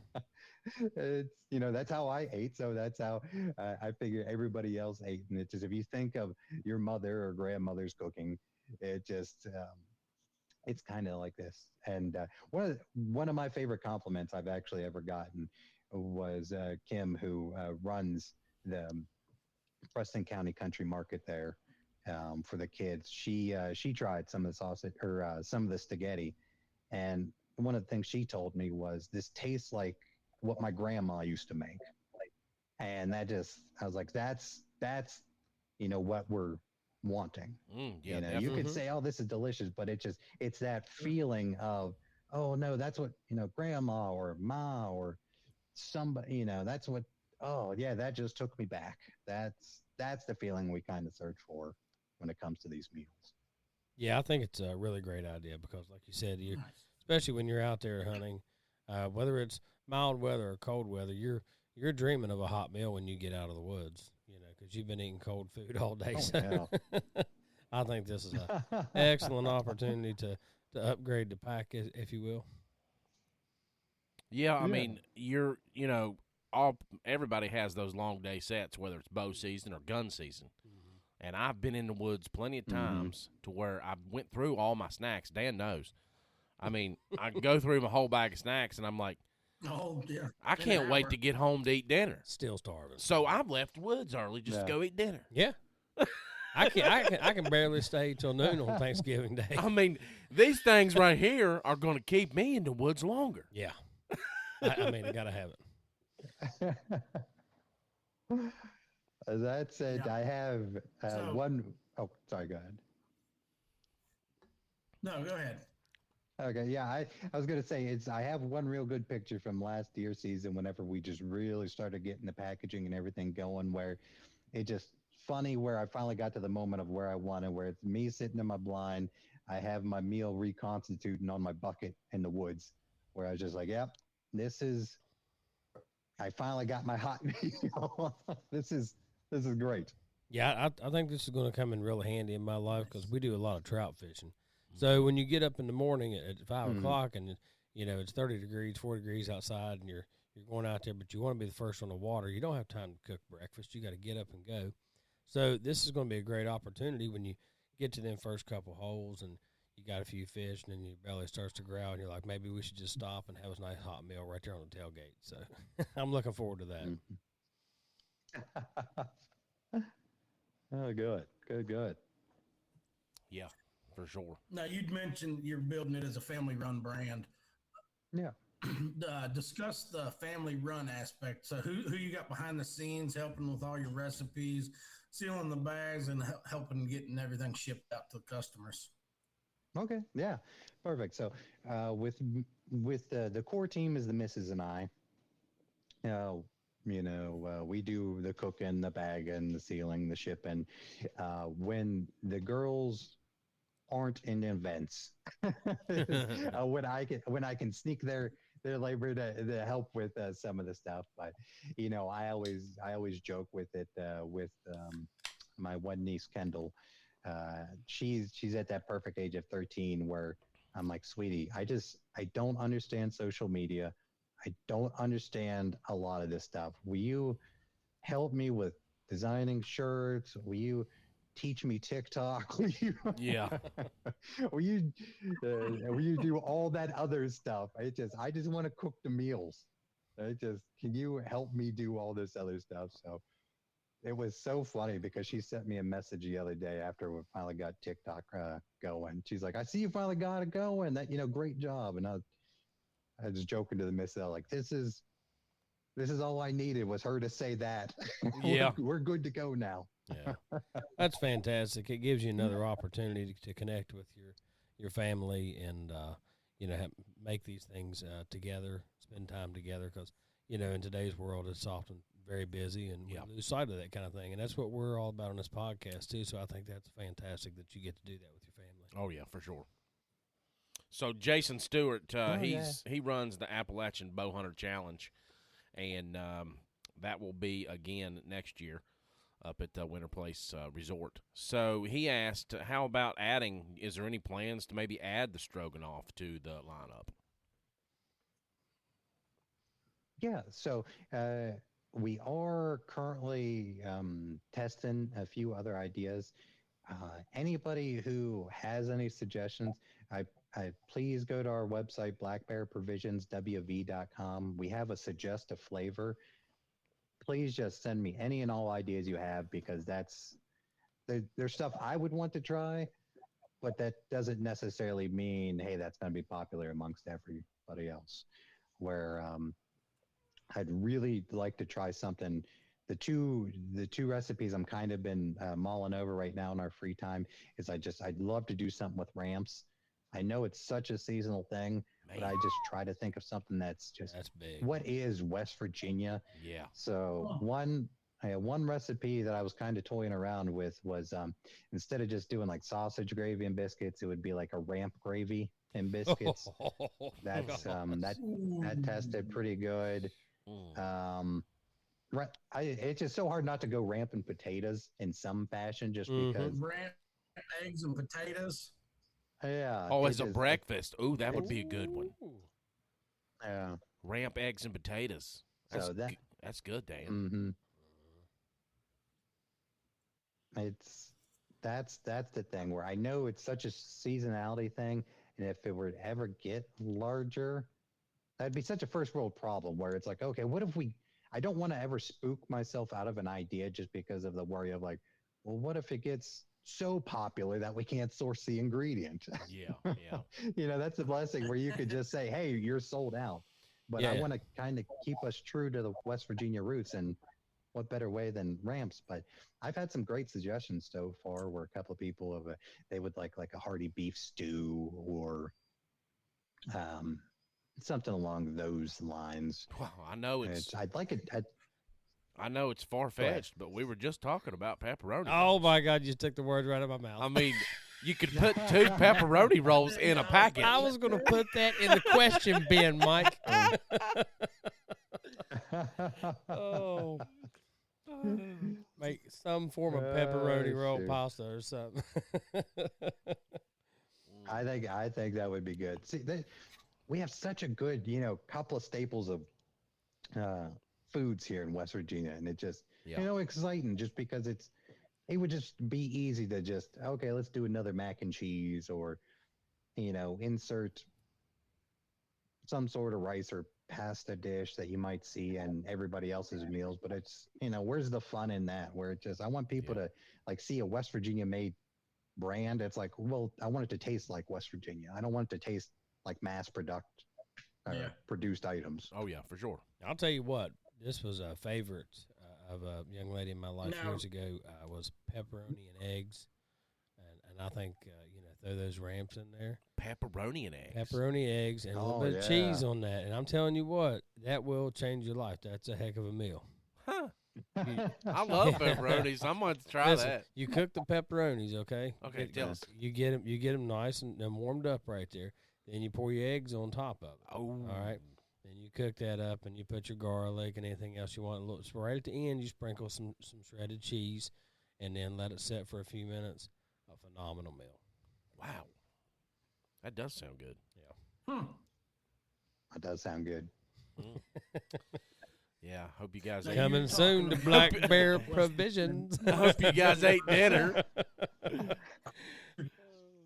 it's, that's how I ate. So that's how I figure everybody else ate. And it's just, if you think of your mother or grandmother's cooking, it just, it's kind of like this. And one of my favorite compliments I've actually ever gotten was Kim, who runs the Preston County Country Market there for the kids. She tried some of the sausage or some of the spaghetti, and one of the things she told me was, this tastes like what my grandma used to make. And I was like, that's what we're wanting. Yeah, You could say, oh, this is delicious, but it's that feeling of, oh no, that's what, grandma or ma or somebody, that's what, oh yeah, that just took me back. That's the feeling we kind of search for when it comes to these meals. Yeah, I think it's a really great idea because, like you said, especially when you're out there hunting, whether it's mild weather or cold weather, you're dreaming of a hot meal when you get out of the woods, because you've been eating cold food all day. Oh, so yeah. I think this is an excellent opportunity to upgrade the pack, if you will. Yeah, I mean, everybody has those long day sets, whether it's bow season or gun season. And I've been in the woods plenty of times to where I went through all my snacks. Dan knows. I mean, I go through my whole bag of snacks, and I'm like, oh yeah, I can't wait to get home to eat dinner. Still starving. So I've left the woods early just to go eat dinner. Yeah. I can barely stay till noon on Thanksgiving Day. I mean, these things right here are going to keep me in the woods longer. Yeah. I mean, I got to have it. That said, Yeah. I have one. Oh, sorry. Go ahead. No, go ahead. Okay, yeah, I was gonna say I have one real good picture from last deer season whenever we just really started getting the packaging and everything going, where it just funny where I finally got to the moment of where I wanted, where it's me sitting in my blind, I have my meal reconstituting on my bucket in the woods, where I was just like, yep, I finally got my hot meal. This is great. Yeah, I think this is going to come in real handy in my life because we do a lot of trout fishing. So when you get up in the morning at 5 o'clock and it's 30 degrees, 40 degrees outside, and you're going out there, but you want to be the first on the water, you don't have time to cook breakfast. You got to get up and go. So this is going to be a great opportunity when you get to them first couple holes and you got a few fish, and then your belly starts to growl, and you're like, maybe we should just stop and have a nice hot meal right there on the tailgate. So I'm looking forward to that. Oh, good. Yeah, for sure. Now, you'd mentioned you're building it as a family-run brand. Yeah. Discuss the family-run aspect. So who you got behind the scenes helping with all your recipes, sealing the bags, and helping getting everything shipped out to the customers? Okay, yeah, perfect. So with the core team is the missus and I. We do the cooking, the bagging, the sealing, the shipping. When the girls aren't in events, when I can sneak their labor to help with some of the stuff. But I always joke with it with my one niece Kendall. She's at that perfect age of 13 where I'm like, sweetie, I don't understand social media. I don't understand a lot of this stuff. Will you help me with designing shirts? Will you teach me TikTok? Will you, Yeah. will you do all that other stuff? I just want to cook the meals. Can you help me do all this other stuff? So it was so funny because she sent me a message the other day after we finally got TikTok going. She's like, I see you finally got it going. That, great job. And I was joking to the missus, like, this is all I needed was her to say that. Yeah. we're good to go now. Yeah, that's fantastic. It gives you another opportunity to connect with your family and make these things together, spend time together. Because in today's world, it's often very busy, and we lose sight of that kind of thing. And that's what we're all about on this podcast too. So I think that's fantastic that you get to do that with your family. Oh yeah, for sure. So Jason Stewart, yeah. he runs the Appalachian Bow Hunter Challenge, and that will be again next year up at the Winter Place Resort. So he asked, how about adding? Is there any plans to maybe add the stroganoff to the lineup? Yeah, so we are currently testing a few other ideas. Anybody who has any suggestions, I please go to our website, blackbearprovisionswv.com. We have a suggest a flavor. Please just send me any and all ideas you have, because there's stuff I would want to try, but that doesn't necessarily mean, hey, that's going to be popular amongst everybody else. Where I'd really like to try something. The two recipes I'm kind of been mulling over right now in our free time is I'd love to do something with ramps. I know it's such a seasonal thing, but I just try to think of something that's big. What is West Virginia? Yeah. So one recipe that I was kind of toying around with was instead of just doing like sausage gravy and biscuits, it would be like a ramp gravy and biscuits. That's that tested pretty good. Right, it's just so hard not to go ramping potatoes in some fashion, just because ramp eggs and potatoes. Yeah. Oh, as a breakfast. Ooh, that would be a good one. Yeah. Ramp eggs and potatoes. That's good, Dan. That's the thing where I know it's such a seasonality thing, and if it were to ever get larger, that'd be such a first world problem where it's like, okay, what if I don't want to ever spook myself out of an idea just because of the worry of like, well, what if it gets so popular that we can't source the ingredient? Yeah. That's the blessing where you could just say, hey, you're sold out. But I want to kind of keep us true to the West Virginia roots, and what better way than ramps? But I've had some great suggestions so far where a couple of people they would like a hearty beef stew or something along those lines. Well, I know I'd like it. I know it's far-fetched, but we were just talking about pepperoni. Oh, my God, you took the words right out of my mouth. I mean, you could put 2 pepperoni rolls in a package. I was going to put that in the question bin, Mike. Oh. Make some form of pepperoni roll pasta or something. I think that would be good. See, we have such a good, couple of staples of foods here in West Virginia, and it just, exciting just because it would just be easy to just, okay, let's do another mac and cheese, or, insert some sort of rice or pasta dish that you might see in everybody else's meals. But it's, where's the fun in that? Where it just, I want people to like see a West Virginia made brand. It's like, well, I want it to taste like West Virginia. I don't want it to taste like mass produced items. Oh yeah, for sure. I'll tell you what, this was a favorite of a young lady in my life years ago. Was pepperoni and eggs, and I think throw those ramps in there. Pepperoni and eggs. Pepperoni, eggs, and a little bit of cheese on that. And I'm telling you what, that will change your life. That's a heck of a meal. Huh. I love pepperonis. I'm going to try that. You cook the pepperonis, okay? Okay, tell us. You get them nice and warmed up right there. Then you pour your eggs on top of it. Oh. All right. Then you cook that up, and you put your garlic and anything else you want. Look, so right at the end, you sprinkle some shredded cheese, and then let it set for a few minutes. A phenomenal meal. Wow. That does sound good. Yeah. That does sound good. Yeah, hope you guys coming soon to Black Bear Provisions. I hope you guys ate dinner.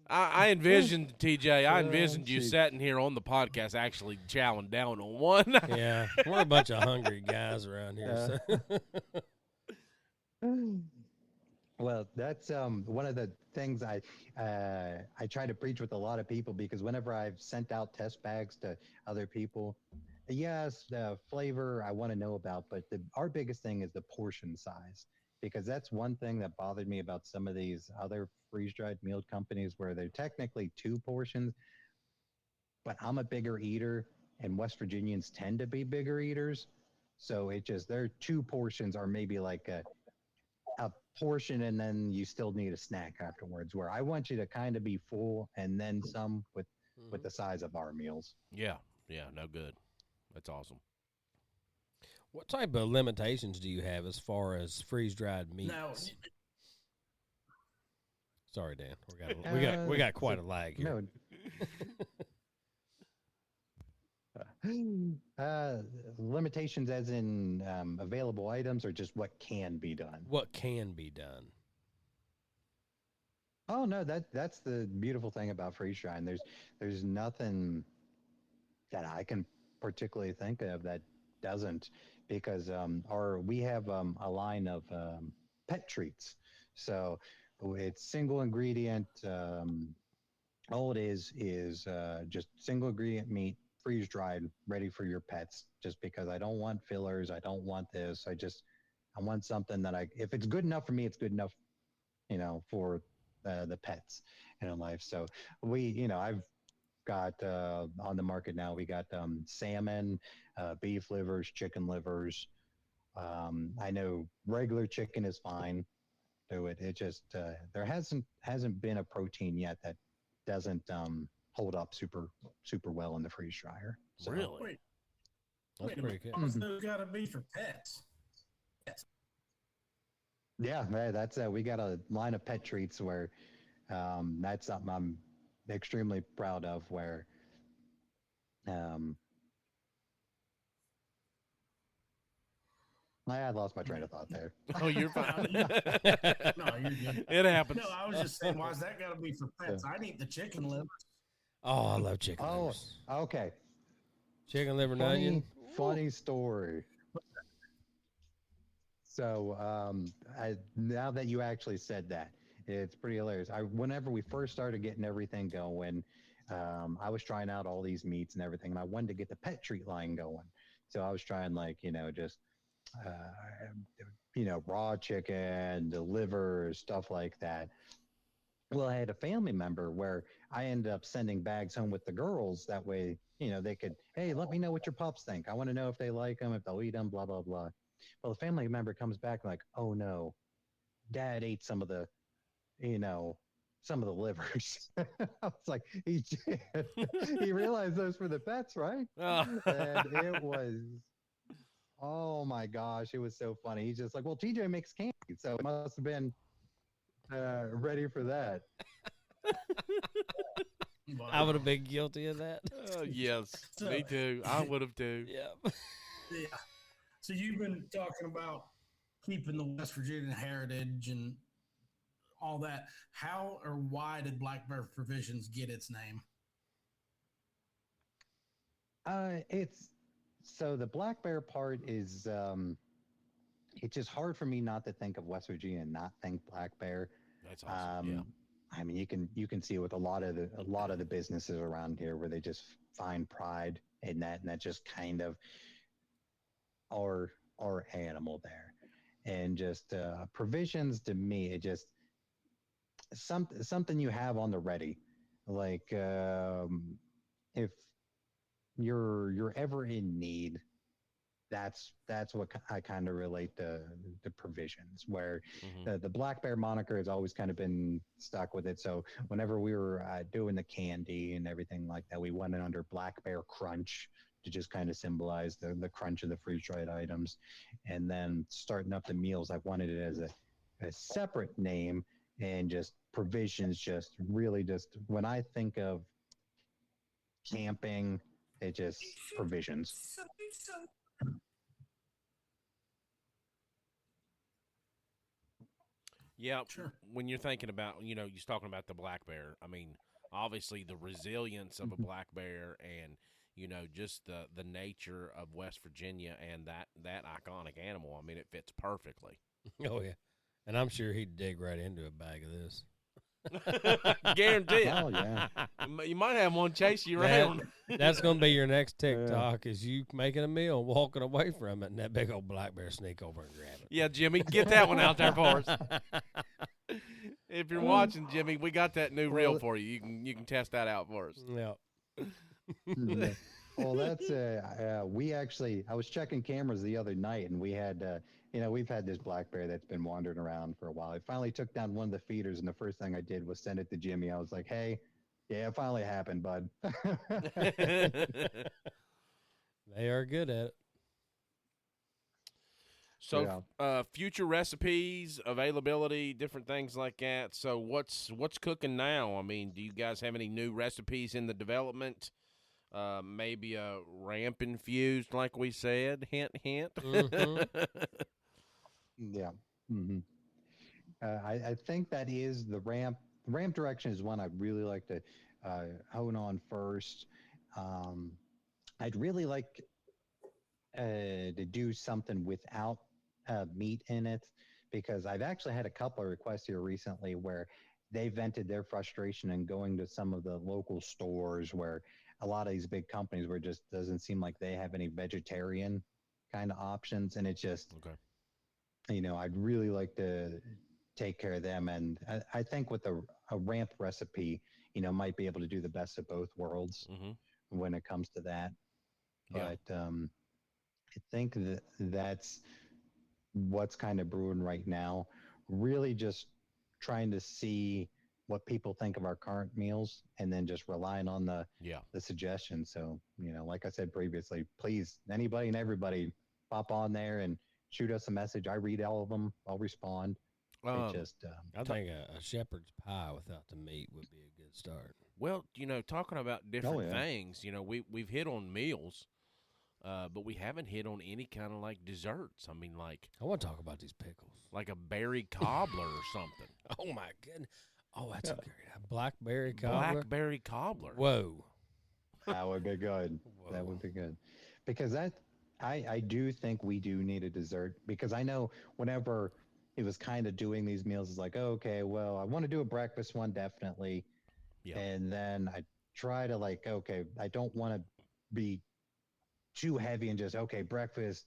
I envisioned, TJ, you sitting here on the podcast actually chowing down on one. Yeah, we're a bunch of hungry guys around here. So. Well, that's one of the things I try to preach with a lot of people, because whenever I've sent out test bags to other people, yes, the flavor I want to know about, but our biggest thing is the portion size, because that's one thing that bothered me about some of these other freeze-dried meal companies where they're technically 2 portions, but I'm a bigger eater, and West Virginians tend to be bigger eaters. So their 2 portions are maybe like a portion, and then you still need a snack afterwards, where I want you to kind of be full and then some with with the size of our meals. Yeah, no good. That's awesome. What type of limitations do you have as far as freeze-dried meats? Now, Sorry, Dan. We got quite a lag here. No. Limitations as in available items, or just what can be done? What can be done? Oh no, that's the beautiful thing about freeze drying. There's nothing that I can particularly think of that doesn't, because we have a line of pet treats. So it's single ingredient. All it is just single ingredient meat, freeze dried, ready for your pets. Just because I don't want fillers, I don't want this. I want something that if it's good enough for me, it's good enough, for the pets in life. So I've got on the market now, we got salmon, beef livers, chicken livers. I know regular chicken is fine. So it just there hasn't been a protein yet that doesn't hold up super well in the freeze dryer. So, Really? That's pretty good. Those got to be for pets. Yeah, that's we got a line of pet treats where that's something I'm extremely proud of. Where I lost my train of thought there. Oh, you're fine. No, you're good. It happens. No, I was just saying, why's that got to be for pets? I'd eat the chicken liver. Oh, I love chicken livers. Okay. Chicken liver and onion. Funny story. So now that you actually said that, it's pretty hilarious. Whenever we first started getting everything going, I was trying out all these meats and everything, and I wanted to get the pet treat line going. So I was trying just raw chicken, the liver, stuff like that. Well, I had a family member where I ended up sending bags home with the girls. That way, they could, hey, let me know what your pups think. I want to know if they like them, if they'll eat them, blah, blah, blah. Well, the family member comes back like, oh no, Dad ate some of the livers. I was like, he realized those were the pets, right? Oh. And it was, oh my gosh, it was so funny. He's just like, well, TJ makes candy, so it must have been ready for that. I would have been guilty of that. Yes, me too. I would have too. Yeah. Yeah. So you've been talking about keeping the West Virginia heritage and all that. How or why did Black Bear Provisions get its name? So the Black Bear part is it's just hard for me not to think of West Virginia and not think Black Bear. That's awesome. Yeah. I mean, you can see it with a lot of the businesses around here where they just find pride in that, and that just kind of our animal there. And just provisions, to me, it just something you have on the ready. Like if you're ever in need, that's what I kind of relate to the provisions, where the Black Bear moniker has always kind of been stuck with it. So whenever we were doing the candy and everything like that, we went in under Black Bear Crunch to just kind of symbolize the crunch of the freeze-dried items. And then starting up the meals, I wanted it as a separate name, and just provisions, just really just when I think of camping, it just provisions. Yeah, Sure. When you're thinking about, you're talking about the black bear. I mean, obviously the resilience of a black bear, and just the nature of West Virginia and that iconic animal. I mean, it fits perfectly. Oh yeah, and I'm sure he'd dig right into a bag of this. Guarantee it. Oh yeah. You might have one chase you around. That's going to be your next TikTok, is you making a meal, walking away from it, and that big old black bear sneak over and grab it. Yeah, Jimmy, get that one out there for us. If you're watching, Jimmy, we got that new reel for you. You can test that out for us. Yeah. Well, that's I was checking cameras the other night, and we had we've had this black bear that's been wandering around for a while. I finally took down one of the feeders, and the first thing I did was send it to Jimmy. I was like, hey, Yeah, it finally happened, bud. They are good at it. So, future recipes, availability, different things like that. So, what's cooking now? I mean, do you guys have any new recipes in the development? Maybe a ramp infused, like we said. Hint, hint. Yeah. hmm I think that is the ramp. Ramp direction is one I'd really like to hone on first. I'd really like to do something without meat in it, because I've actually had a couple of requests here recently where they vented their frustration and going to some of the local stores where a lot of these big companies where it just doesn't seem like they have any vegetarian kind of options. And it's just, Okay. I'd really like to take care of them. And I think with a ramp recipe, might be able to do the best of both worlds when it comes to that. Yeah. But I think that's what's kind of brewing right now. Really just trying to see what people think of our current meals and then just relying on the suggestions. So, like I said previously, please, anybody and everybody pop on there and shoot us a message. I read all of them. I'll respond. I think a shepherd's pie without the meat would be a good start. Well, talking about different things, we've hit on meals, but we haven't hit on any kind of like desserts. I mean, like I want to talk about these pickles, like a berry cobbler or something. Oh my goodness! Oh, that's a blackberry cobbler. Blackberry cobbler. Whoa, that would be good. Whoa. That would be good, because I do think we do need a dessert, because I know whenever it was kind of doing these meals, it's like, oh, okay, well, I want to do a breakfast one, definitely. Yeah. And then I try to like, okay, I don't want to be too heavy and just, okay, breakfast,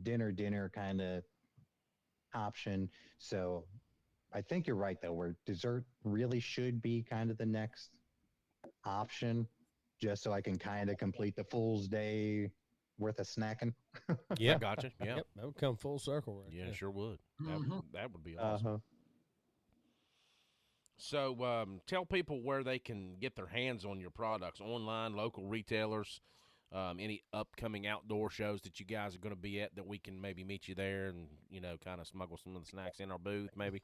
dinner kind of option. So I think you're right, though, where dessert really should be kind of the next option, just so I can kind of complete the fool's day worth of snacking. Yeah, gotcha. Yeah, yep, that would come full circle, right? Yeah, there. Sure would. That would be awesome. So, tell people where they can get their hands on your products: online, local retailers, any upcoming outdoor shows that you guys are going to be at that we can maybe meet you there and kind of smuggle some of the snacks in our booth, maybe.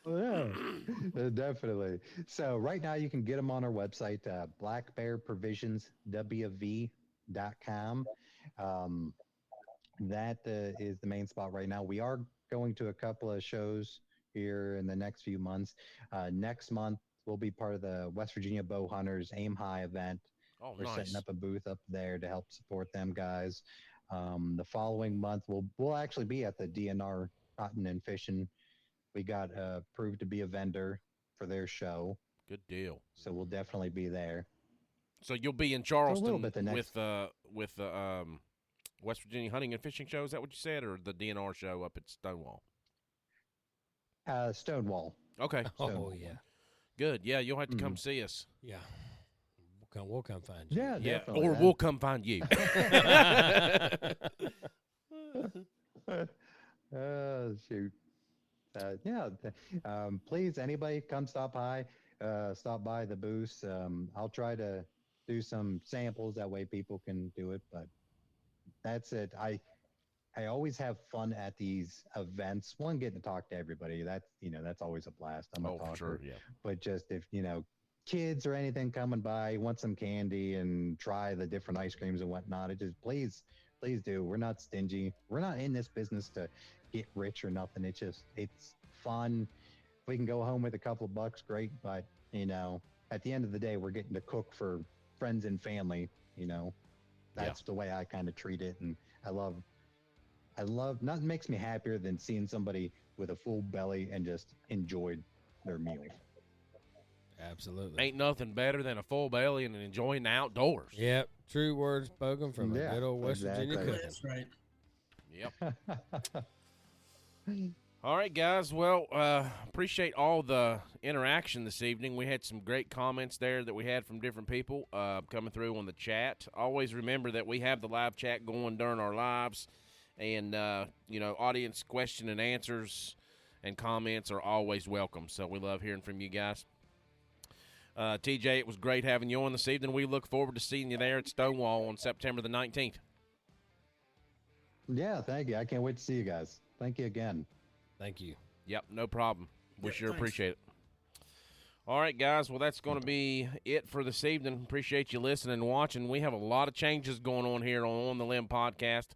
Yeah, definitely. So right now you can get them on our website, blackbearprovisionswv.com. That is the main spot right now. We are going to a couple of shows here in the next few months. Next month, we'll be part of the West Virginia Bow Hunters Aim High event. Oh, We're nice. setting up a booth up there to help support them guys. The following month, we'll actually be at the DNR Hunting and Fishing. We got approved to be a vendor for their show. Good deal. So we'll definitely be there. So you'll be in Charleston a little bit with the West Virginia Hunting and Fishing Show. Is that what you said, or the DNR show up at Stonewall? Stonewall. Okay. Oh yeah. Good. Yeah, you'll have to come see us. Yeah. We'll come find you. Yeah, definitely. Or we'll come find you. Shoot. Please, anybody come stop by the booth. I'll try to do some samples, that way people can do it, but that's it. I always have fun at these events. One, getting to talk to everybody. That's always a blast. I'm a talker. Sure, yeah. But just if, kids or anything coming by, want some candy and try the different ice creams and whatnot, it just please do. We're not stingy. We're not in this business to get rich or nothing. It's fun. If we can go home with a couple of bucks, great. But at the end of the day, we're getting to cook for friends and family. That's the way I kind of treat it. And I love nothing makes me happier than seeing somebody with a full belly and just enjoyed their meal. Absolutely. Ain't nothing better than a full belly and enjoying the outdoors. Yep. True words spoken from a good old West Virginia cook. That's right. Yep. All right, guys. Well, appreciate all the interaction this evening. We had some great comments there that we had from different people coming through on the chat. Always remember that we have the live chat going during our lives, and audience question and answers and comments are always welcome. So we love hearing from you guys. TJ, it was great having you on this evening. We look forward to seeing you there at Stonewall on September the 19th. Yeah, thank you. I can't wait to see you guys. Thank you again. Thank you. Yep, no problem. We sure thanks. appreciate it. All right, guys. Well, that's going to be it for this evening. Appreciate you listening and watching. We have a lot of changes going on here on the Limb Podcast,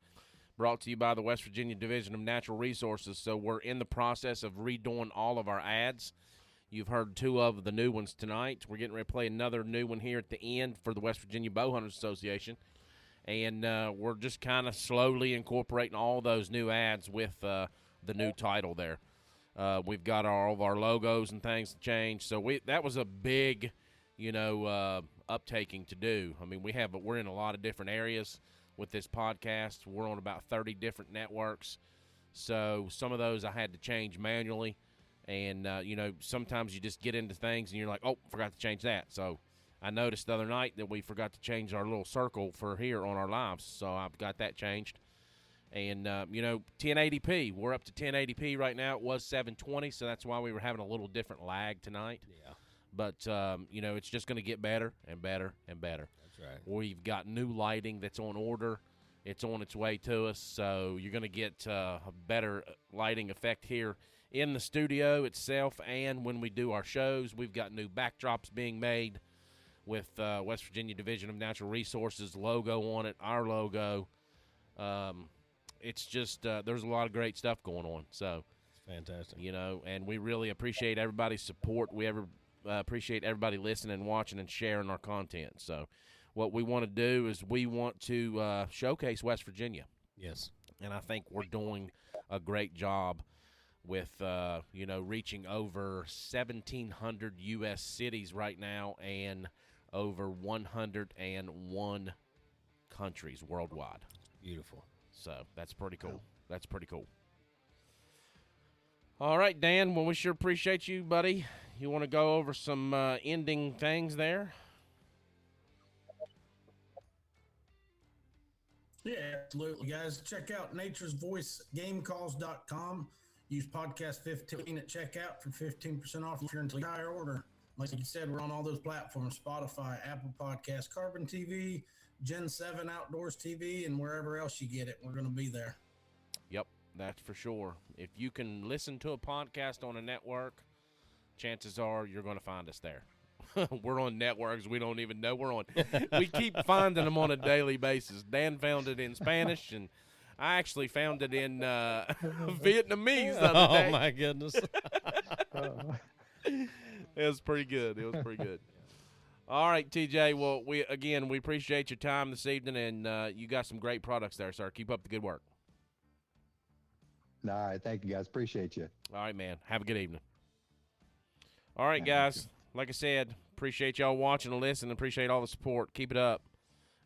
brought to you by the West Virginia Division of Natural Resources. So we're in the process of redoing all of our ads. You've heard 2 of the new ones tonight. We're getting ready to play another new one here at the end for the West Virginia Bowhunters Association. And we're just kind of slowly incorporating all those new ads with the new title there. We've got all of our logos and things changed. So that was a big, uptaking to do. I mean, we're in a lot of different areas with this podcast. We're on about 30 different networks. So some of those I had to change manually. And, sometimes you just get into things and you're like, oh, forgot to change that. So I noticed the other night that we forgot to change our little circle for here on our lives. So I've got that changed. And, 1080p. We're up to 1080p right now. It was 720, so that's why we were having a little different lag tonight. Yeah. But, it's just going to get better and better and better. That's right. We've got new lighting that's on order. It's on its way to us, so you're going to get a better lighting effect here in the studio itself, and when we do our shows. We've got new backdrops being made with West Virginia Division of Natural Resources logo on it, our logo. It's just there's a lot of great stuff going on. So It's fantastic. And we really appreciate everybody's support. We appreciate everybody listening and watching and sharing our content. So what we want to do is we want to showcase West Virginia. Yes. And I think we're doing a great job with, reaching over 1,700 U.S. cities right now and over 101 countries worldwide. Beautiful. So that's pretty cool. That's pretty cool. All right, Dan, well, we sure appreciate you, buddy. You want to go over some ending things there? Yeah, absolutely, guys. Check out naturesvoicegamecalls.com. Use podcast 15 at checkout for 15% off your entire order. Like you said, we're on all those platforms: Spotify, Apple Podcasts, Carbon TV, Gen 7 Outdoors TV, and wherever else you get it, we're going to be there. Yep, that's for sure. If you can listen to a podcast on a network, chances are you're going to find us there. We're on networks we don't even know we're on. We keep finding them on a daily basis. Dan found it in Spanish, and I actually found it in Vietnamese the other day. Oh, my goodness. It was pretty good. All right, TJ. Well, we appreciate your time this evening, and you got some great products there, sir. Keep up the good work. All right. Thank you, guys. Appreciate you. All right, man. Have a good evening. All right, guys. Like I said, appreciate y'all watching and listening. Appreciate all the support. Keep it up,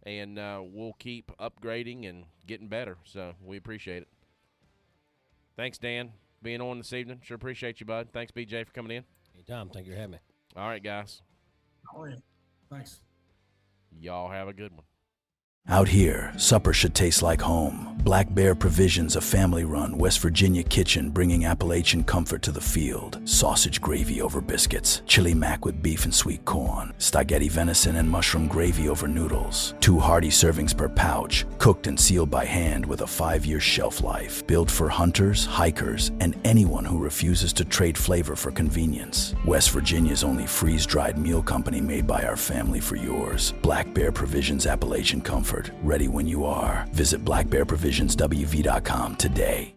and we'll keep upgrading and getting better. So we appreciate it. Thanks, Dan, being on this evening. Sure appreciate you, bud. Thanks, BJ, for coming in. Anytime. Thank you for having me. All right, guys. Oh, yeah. Thanks. Y'all have a good one. Out here, supper should taste like home. Black Bear Provisions, a family-run West Virginia kitchen bringing Appalachian comfort to the field. Sausage gravy over biscuits, chili mac with beef and sweet corn, Staggetti venison and mushroom gravy over noodles. 2 hearty servings per pouch, cooked and sealed by hand with a 5-year shelf life. Built for hunters, hikers, and anyone who refuses to trade flavor for convenience. West Virginia's only freeze-dried meal company made by our family for yours. Black Bear Provisions Appalachian Comfort. Ready when you are. Visit blackbearprovisionswv.com today.